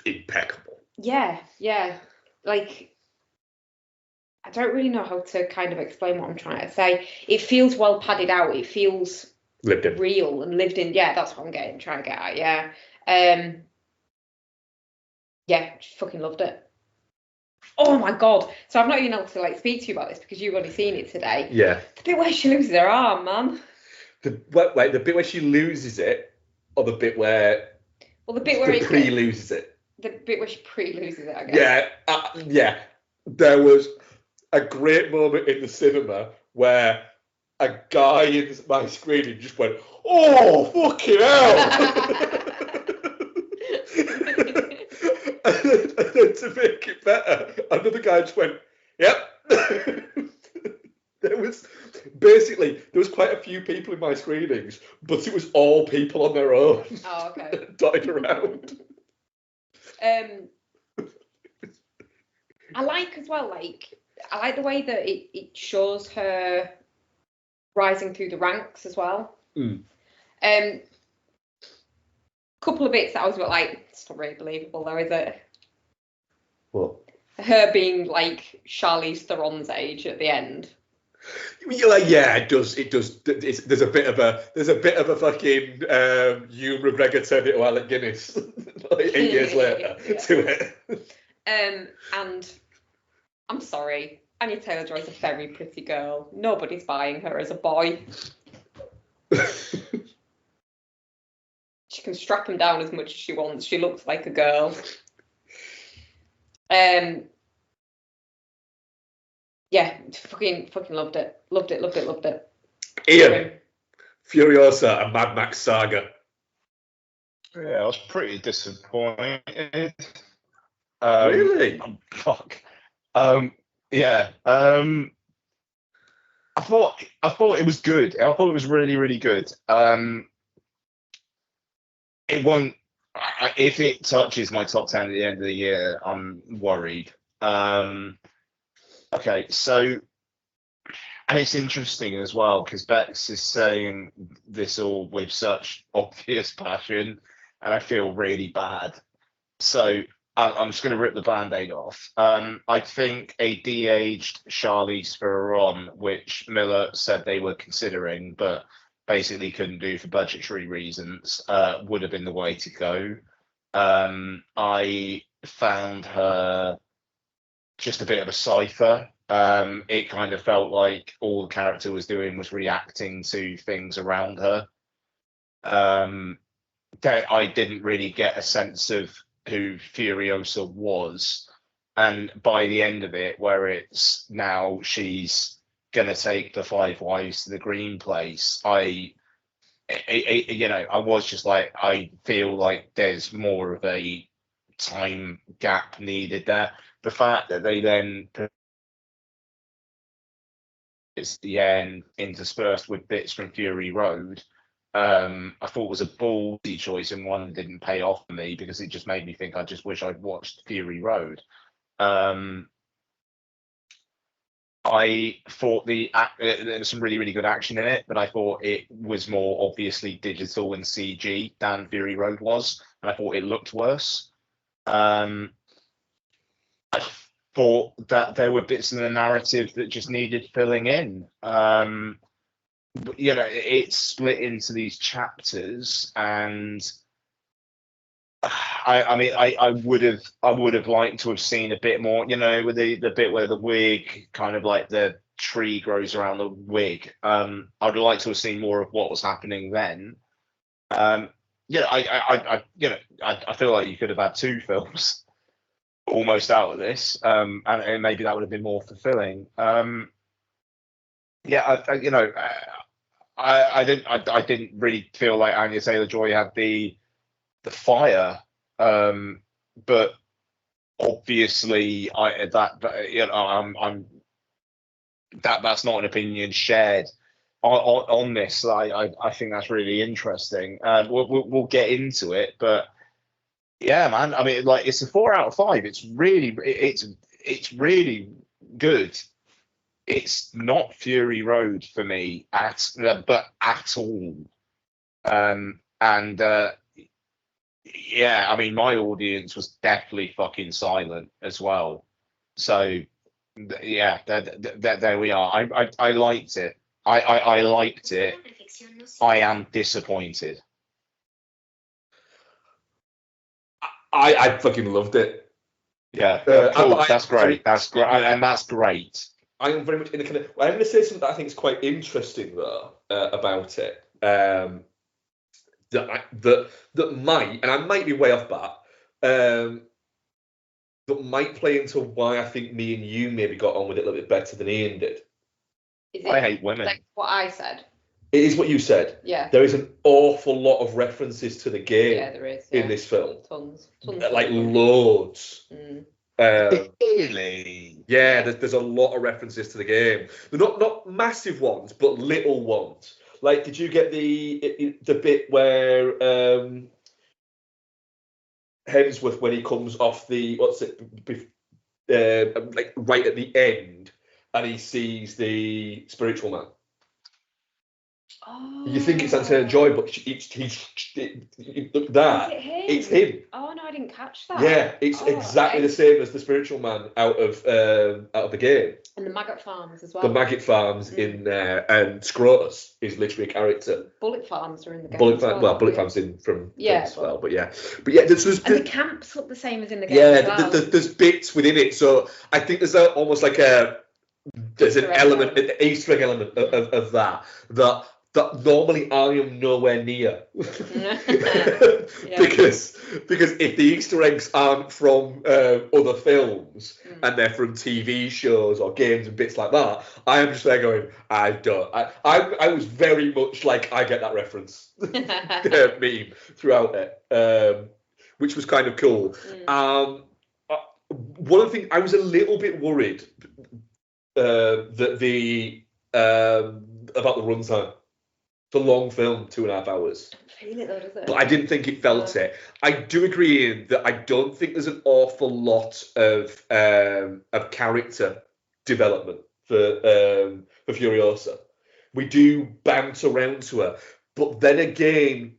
impeccable. Yeah. Like, I don't really know how to kind of explain what I'm trying to say. It feels well padded out. It feels Lived in. real and lived in. Yeah, that's what I'm trying to get at. Yeah. Yeah, just fucking loved it. Oh my god! So I've not even able to like speak to you about this because you've only seen it today. Yeah. The bit where she loses her arm, man. The bit where she loses it, or the bit where The pre-loses it. The bit where she pre-loses it, I guess. Yeah. There was a great moment in the cinema where a guy in my screening just went, "Oh, fucking hell!" and then to make it better, another guy just went, "Yep." There was quite a few people in my screenings, but it was all people on their own. Oh, okay. Dotted around. I like as well, like, I like the way that it shows her rising through the ranks as well. Couple of bits that I was a bit like, it's not really believable though, is it? What? Her being like Charlize Theron's age at the end. You're like, yeah, it does. There's a bit of a fucking Hugh McGregor turned into Alec Guinness like 8 years later to it. And I'm sorry, Anya Taylor-Joy's a very pretty girl. Nobody's buying her as a boy. She can strap him down as much as she wants. She looks like a girl. Yeah, fucking loved it. Loved it. Ian, Furiosa, a Mad Max saga. Yeah, I was pretty disappointed. Really? Fuck. Yeah. I thought it was good. I thought it was really, really good. It won't. If it touches my top 10 at the end of the year, I'm worried. Okay, so And it's interesting as well because Bex is saying this all with such obvious passion, and I feel really bad. So I'm just going to rip the band-aid off. I think a de-aged Charlize Theron, which Miller said they were considering, but basically couldn't do for budgetary reasons, would have been the way to go. I found her just a bit of a cipher. It kind of felt like all the character was doing was reacting to things around her. That I didn't really get a sense of who Furiosa was. And by the end of it, where it's now she's going to take the five wives to the green place, I was just like, I feel like there's more of a time gap needed there. The fact that they then it's the end interspersed with bits from Fury Road, I thought was a ballsy choice and one that didn't pay off for me because it just made me think I just wish I'd watched Fury Road. I thought there was some really, really good action in it, but I thought it was more obviously digital and CG than Fury Road was, and I thought it looked worse. I thought that there were bits in the narrative that just needed filling in. It's split into these chapters, and I would have liked to have seen a bit more, with the bit where the wig kind of like the tree grows around the wig. I'd have liked to have seen more of what was happening then. I feel like you could have had two films almost out of this, and maybe that would have been more fulfilling. I didn't really feel like Anya Taylor-Joy had the fire, but obviously that's not an opinion shared on this. I think that's really interesting. We'll get into it, but yeah, man. I mean, like, it's a 4 out of 5. It's really good. It's not Fury Road for me at all. Yeah, I mean, my audience was definitely fucking silent as well. So yeah, there we are. I liked it. I liked it. I am disappointed. I fucking loved it. Yeah, cool. That's great. That's great, and that's great. I am very much in the kind of. I'm going to say something that I think is quite interesting though about it. That might, and I might be way off that, that might play into why I think me and you maybe got on with it a little bit better than Ian did. I hate women. Like what I said. It is what you said. Yeah. There is an awful lot of references to the game. Yeah, there is. In this film. Tons like loads. Really? Yeah, there's a lot of references to the game. They're not massive ones, but little ones. Like, did you get the bit where Hemsworth, when he comes off the like right at the end, and he sees the spiritual man? Oh. You think it's Antonio Joy, but look that. It's him. Oh no, I didn't catch that. Yeah, it's exactly the same as the spiritual man out of the game. And the maggot farms as well. The maggot farms in there, and Scrotus is literally a character. Bullet farms are in the game. Bullet farms in from as well, but yeah, there's and the camps look the same as in the game. Yeah, as well. there's bits within it, so I think there's almost like there's an element, an Easter egg element of that normally I am nowhere near. because if the Easter eggs aren't from other films and they're from TV shows or games and bits like that, I am just there going, I don't. I was very much like, I get that reference meme throughout it, which was kind of cool. One of the things, I was a little bit worried that about the runtime. It's a long film, 2.5 hours. Don't feel it though, does it? But I didn't think it felt it. I do agree, Ian, that I don't think there's an awful lot of character development for Furiosa. We do bounce around to her, but then again,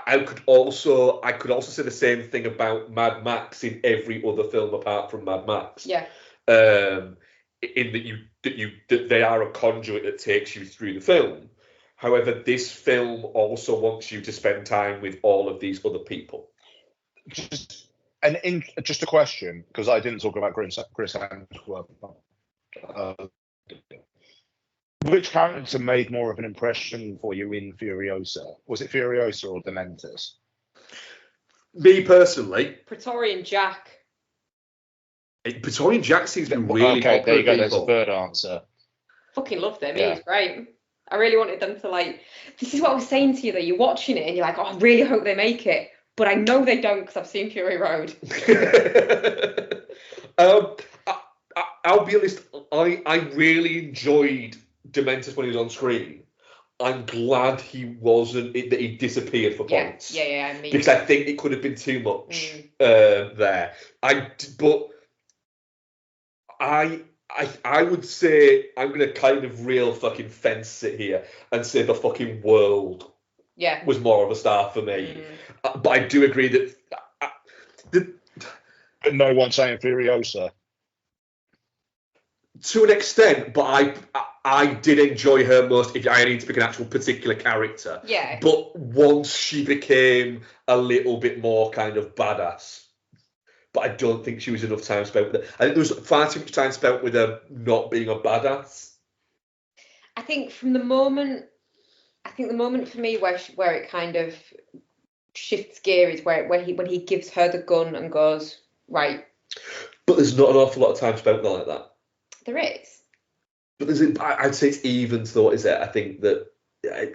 I could also say the same thing about Mad Max in every other film apart from Mad Max. Yeah. In that they are a conduit that takes you through the film. However, this film also wants you to spend time with all of these other people. Just a question, because I didn't talk about Chris Hemsworth. Which character made more of an impression for you in Furiosa? Was it Furiosa or Dementos? Me personally, Praetorian Jack. Praetorian Jack seems to be really okay, there popular. you go. There's a third answer. Fucking loved him. Yeah. He was great. I really wanted them to, like, this is what I was saying to you, though. You're watching it and you're like, oh, I really hope they make it. But I know they don't because I've seen Fury Road. I'll be honest, I really enjoyed Dementos when he was on screen. I'm glad that he disappeared for points. Yeah, me. Because I think it could have been too much there. I would say I'm going to kind of real fucking fence it here and say the fucking world was more of a star for me. But I do agree that But no one saying Furiosa. to an extent, but I did enjoy her most if I need to pick an actual particular character. Yeah. But once she became a little bit more kind of badass. But I don't think she was enough time spent with her. I think there was far too much time spent with her not being a badass. I think the moment for me where it kind of shifts gear is when he gives her the gun and goes, right. But there's not an awful lot of time spent like that. There is. But I'd say it's even thought, is it? I think that I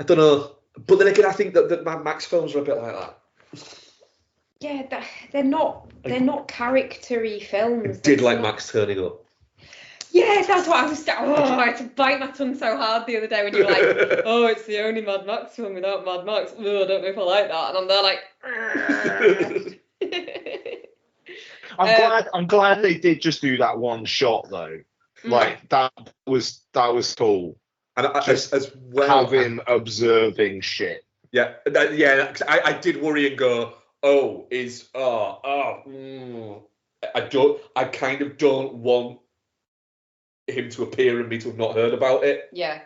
don't know. But then again, I think that Mad Max films are a bit like that. Yeah, they're not character-y films. I did like Max turning up. Yeah, that's what I was. I had to bite my tongue so hard the other day when you were like, "Oh, it's the only Mad Max film without Mad Max." Oh, I don't know if I like that, and I'm there like. I'm glad they did just do that one shot though. Like that was cool. And as well, having observing shit. Yeah. I did worry and go, I kind of don't want him to appear and me to have not heard about it. Yeah.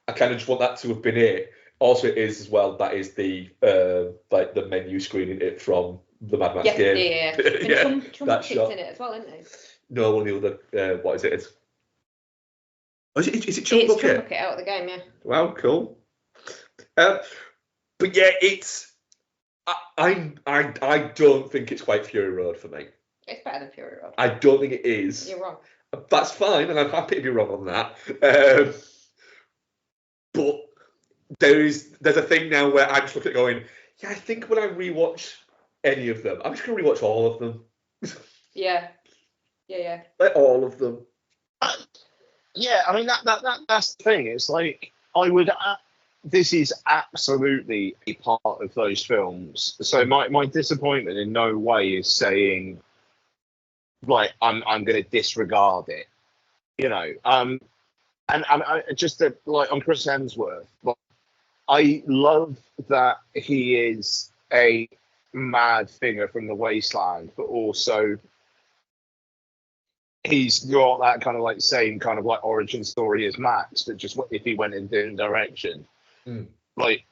I kind of just want that to have been it. Also, it is as well. That is the like the menu screening it from the Mad Max game. Yeah. And Trump shot in it as well, isn't he? No, one of the other. What is it? Is it It's Chum Bucket Bucket? out of the game, yeah. Wow, cool. But yeah, it's. I don't think it's quite Fury Road for me. It's better than Fury Road. I don't think it is. You're wrong. That's fine, and I'm happy to be wrong on that. But there's a thing now where I'm just looking at it going, yeah, I think when I rewatch any of them, I'm just going to rewatch all of them. Yeah. Like all of them. Yeah, I mean that's the thing. It's like I would. This is absolutely a part of those films. So my disappointment in no way is saying like I'm going to disregard it. You know. And I just like on Chris Hemsworth. Like, I love that he is a mad figure from the wasteland, but also he's got that kind of like same kind of like origin story as Max, but just if he went in a different direction. Like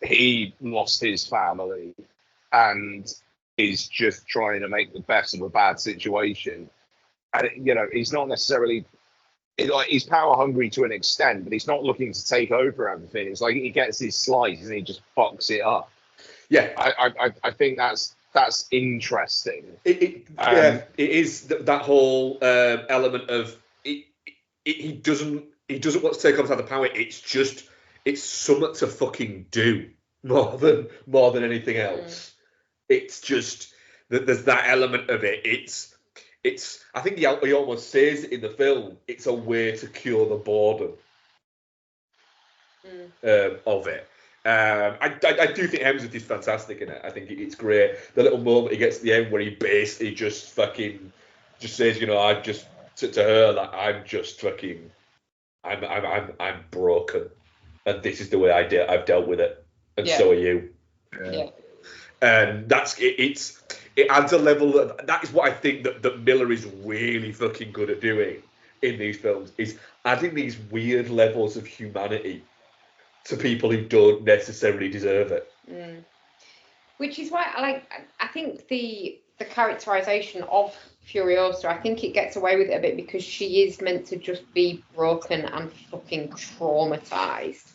he lost his family and is just trying to make the best of a bad situation. And you know, he's not necessarily like he's power hungry to an extent, but he's not looking to take over everything. It's like he gets his slice and he just fucks it up. Yeah, I think that's interesting. It is that whole element of he doesn't want to take on the power. It's something to fucking do more than anything else. It's just that there's that element of it. It's I think he almost says it in the film. It's a way to cure the boredom of it. I do think Hemsworth is fantastic in it. I think it's great. The little moment he gets at the end where he basically just says, you know, I just to her, like, I'm just fucking, I'm broken, and this is the way I've dealt with it, and so are you. Yeah. And that's it. It adds a level of, that is what I think that Miller is really fucking good at doing in these films, is adding these weird levels of humanity to people who don't necessarily deserve it. Which is why I think the characterization of Furiosa, I think it gets away with it a bit because she is meant to just be broken and fucking traumatized.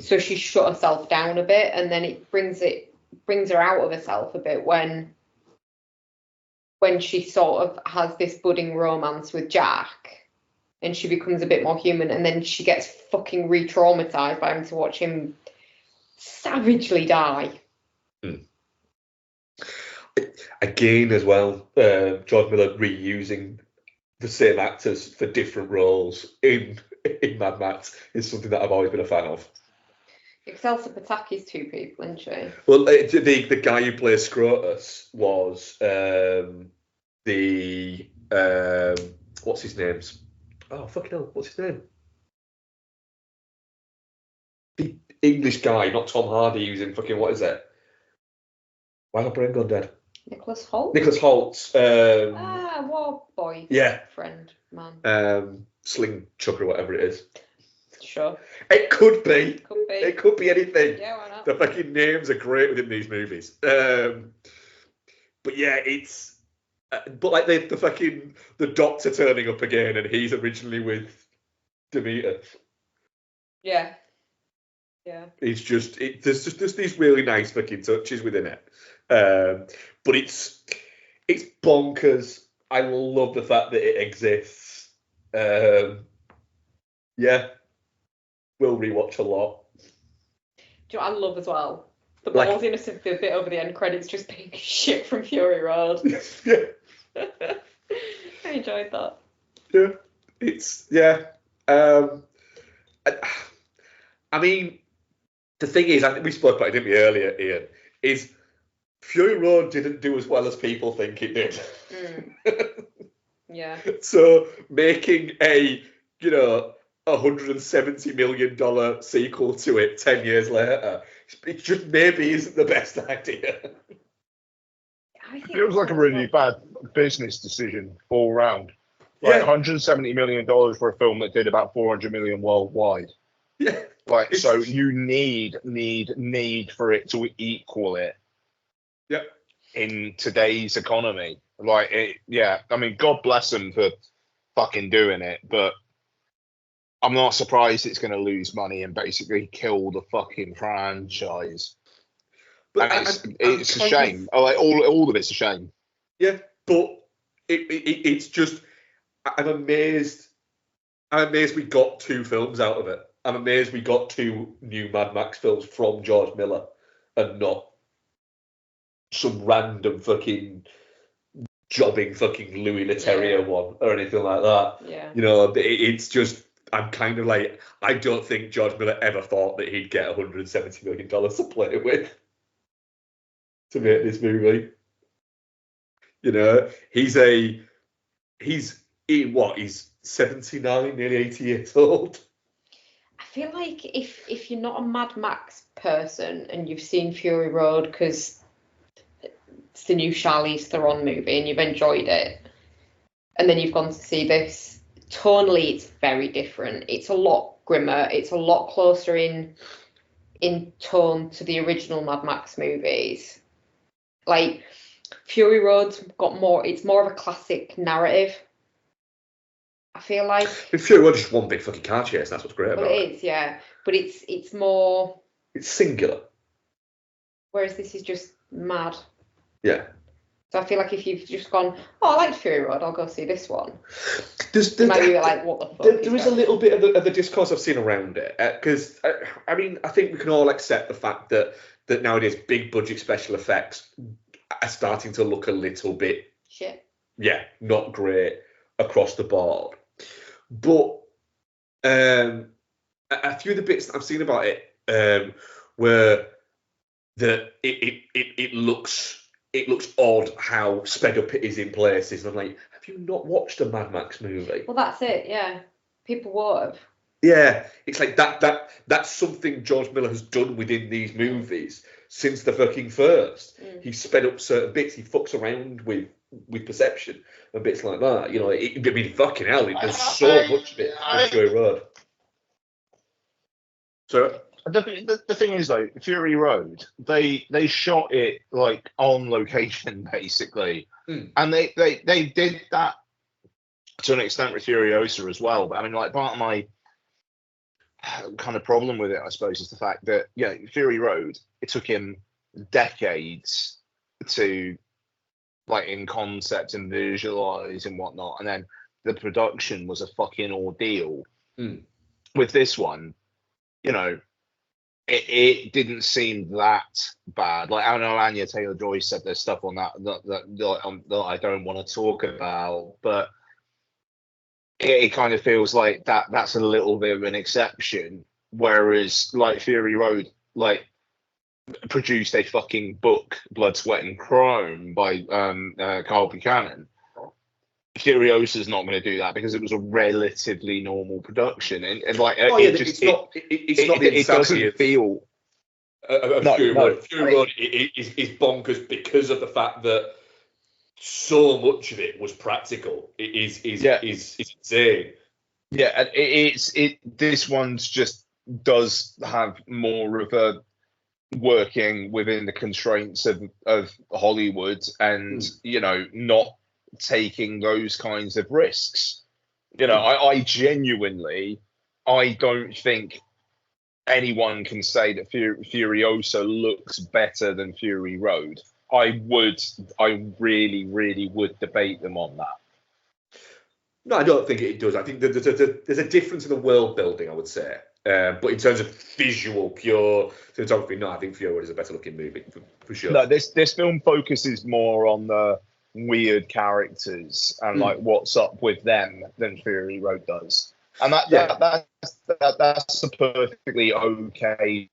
So she shut herself down a bit, and then it brings her out of herself a bit when she sort of has this budding romance with Jack, and she becomes a bit more human, and then she gets fucking re-traumatized by having to watch him savagely die. Again, as well, George Miller reusing the same actors for different roles in Mad Max is something that I've always been a fan of. Elsa Pataki's two people, isn't she? Well, the guy who plays Scrotus was what's his name? Oh, fucking hell, what's his name? The English guy, not Tom Hardy, who's in fucking, what is it? Why not brain gone dead? Nicholas Hoult? Nicholas Hoult. War boy. Yeah. Friend, man. Sling Chuck or whatever it is. Sure. It could be. Could be. It could be anything. Yeah, why not? The fucking names are great within these movies. But yeah, it's. But like the Doctor turning up again, and he's originally with Demeter. Yeah. Yeah. It's just there's just these really nice fucking touches within it. But it's bonkers. I love the fact that it exists. Yeah. We'll rewatch a lot. Do you know what I love as well? The ballsiness of the bit over the end credits just being shit from Fury Road. Yeah. I enjoyed that. Yeah. It's, yeah. I mean, the thing is, I think we spoke about it, didn't we, earlier, Ian, is Fury Road didn't do as well as people think it did. Yeah. So making a, $170 million sequel to it 10 years later, it just maybe isn't the best idea. It feels like a really bad business decision all round. Like $170 million for a film that did about 400 million worldwide. Yeah. Like, so you need for it to equal it. Yeah. In today's economy. Like, I mean, God bless them for fucking doing it, but I'm not surprised it's going to lose money and basically kill the fucking franchise. But it's a shame. Like, all of it's a shame. Yeah, but it's just, I'm amazed we got two films out of it. I'm amazed we got two new Mad Max films from George Miller and not some random fucking jobbing fucking Louis Leterrier one or anything like that. Yeah. It's just, I'm kind of like, I don't think George Miller ever thought that he'd get $170 million to play with to make this movie. He's 79, nearly 80 years old. I feel like if you're not a Mad Max person and you've seen Fury Road because it's the new Charlize Theron movie and you've enjoyed it, and then you've gone to see this, tonally it's very different. It's a lot grimmer. It's a lot closer in tone to the original Mad Max movies. Like, Fury Road's got more, it's more of a classic narrative, I feel like. Fury Road is just one big fucking car chase, that's what's great about it. Well, it is, yeah. But it's more... It's singular. Whereas this is just mad. Yeah. So I feel like if you've just gone, oh, I liked Fury Road, I'll go see this one. You might be like, what the fuck? There is a little bit of the discourse I've seen around it. Because, I mean, I think we can all accept the fact that nowadays big budget special effects are starting to look a little bit... shit. Yeah, not great across the board. But a few of the bits that I've seen about it were that it looks it looks odd how sped up it is in places. And I'm like, have you not watched a Mad Max movie? Well, that's it. Yeah, people would have. Yeah, it's like that's something George Miller has done within these movies since the fucking first. He's sped up certain bits. He fucks around with perception and bits like that. You know, I mean, fucking hell, there's so much of it in Fury Road. So the thing is though, Fury Road, they shot it like on location basically, and they did that to an extent with Furiosa as well. But I mean, like, part of my kind of problem with it, I suppose, is the fact that Fury Road, it took him decades to, like, in concept and visualize and whatnot, and then the production was a fucking ordeal. With this one, you know, it didn't seem that bad. Like, I know Anya Taylor-Joy said there's stuff on that I don't want to talk about, but it kind of feels like that's a little bit of an exception. Whereas, like, Fury Road, like, produced a fucking book, Blood, Sweat and Chrome by Carl Buchanan. Furiosa's not going to do that because it was a relatively normal production, and like, it's not the it doesn't feel. Fury Road is bonkers because of the fact that so much of it was practical. It is insane. Yeah, and this one's just does have more of a working within the constraints of Hollywood, and you know, not taking those kinds of risks. You know, I genuinely, I don't think anyone can say that Furiosa looks better than Fury Road. I really, really would debate them on that. No, I don't think it does. I think there's a difference in the world building, I would say. But in terms of visual, pure cinematography, no, I think Fury Road is a better looking movie for sure. No, this film focuses more on the weird characters and like what's up with them than Fury Road does, and that's a perfectly okay,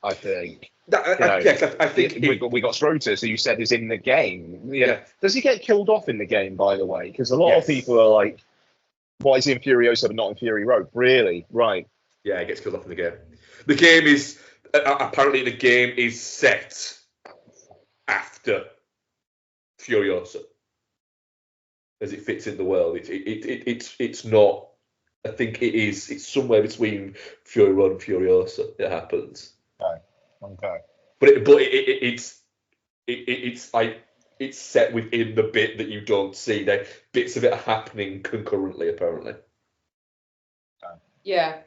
I think. I think we got Schroeder, who you said is in the game. Yeah, does he get killed off in the game? By the way, because a lot of people are like, "Why is he in Furiosa but not in Fury Road?" Really? Right? Yeah, he gets killed off in the game. The game is apparently the game is set after Furiosa, as it fits in the world. It's not. I think it's somewhere between Fury Road and Furiosa. It happens. Okay. But it's set within the bit that you don't see. There, bits of it are happening concurrently, apparently. Yeah.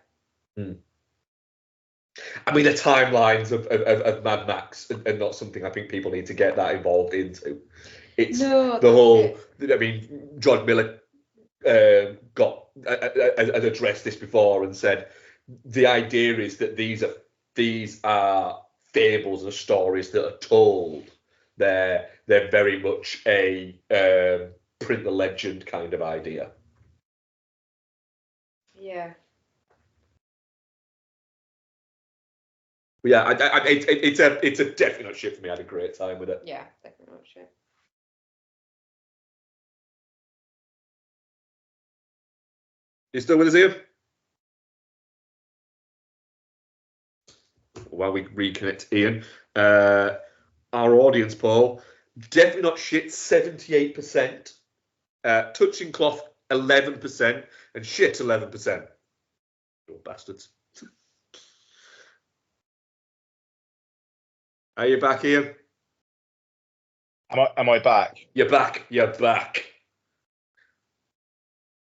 I mean, the timelines of Mad Max are not something I think people need to get that involved into. It's the whole. I mean, George Miller has addressed this before and said the idea is that these are fables and stories that are told. They're very much a print the legend kind of idea. Yeah. But yeah, it's a definite shit for me. I had a great time with it. Yeah, definitely not shit. You still with us, Ian? While we reconnect Ian, our audience poll, definitely not shit, 78%, touching cloth 11%, and shit 11%. You bastards. Are you back, Ian? Am I back? You're back.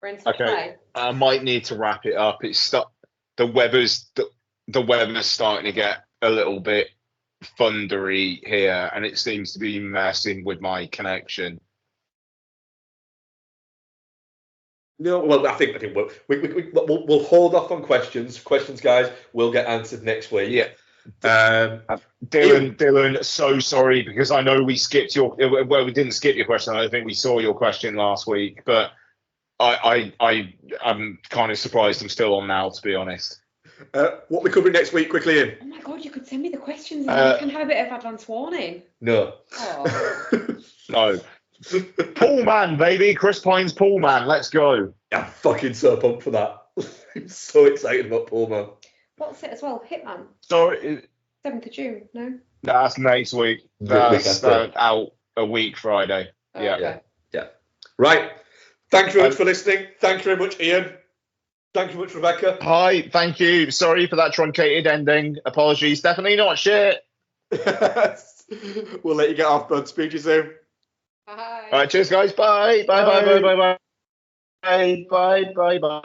We're in some play. I might need to wrap it up. The weather's starting to get a little bit thundery here, and it seems to be messing with my connection. No, well, I think we'll hold off on questions. Questions, guys, will get answered next week. Yeah. Dylan, so sorry because I know we skipped we didn't skip your question. I don't think we saw your question last week, but I'm kind of surprised I'm still on now, to be honest. What we covering next week, quickly, Ian? Oh my god, you could send me the questions and I can have a bit of advance warning. No. Oh. No. Pool Man, baby. Chris Pine's Pool Man. Let's go. I'm fucking so pumped for that. I'm so excited about Pullman. What's it as well? Hitman. Sorry, 7th of June, no? that's next week. That's out a week Friday. Oh, Yeah. okay. Yeah. Right. Thank you very much for listening. Thank you very much, Ian. Thank you very much, Rebecca. Hi, thank you. Sorry for that truncated ending. Apologies. Definitely not shit. We'll let you get off, bud. Speak to you soon. Bye. All right, cheers, guys. Bye. Bye. Bye. Bye. Bye. Bye. Bye. Bye. Bye. Bye.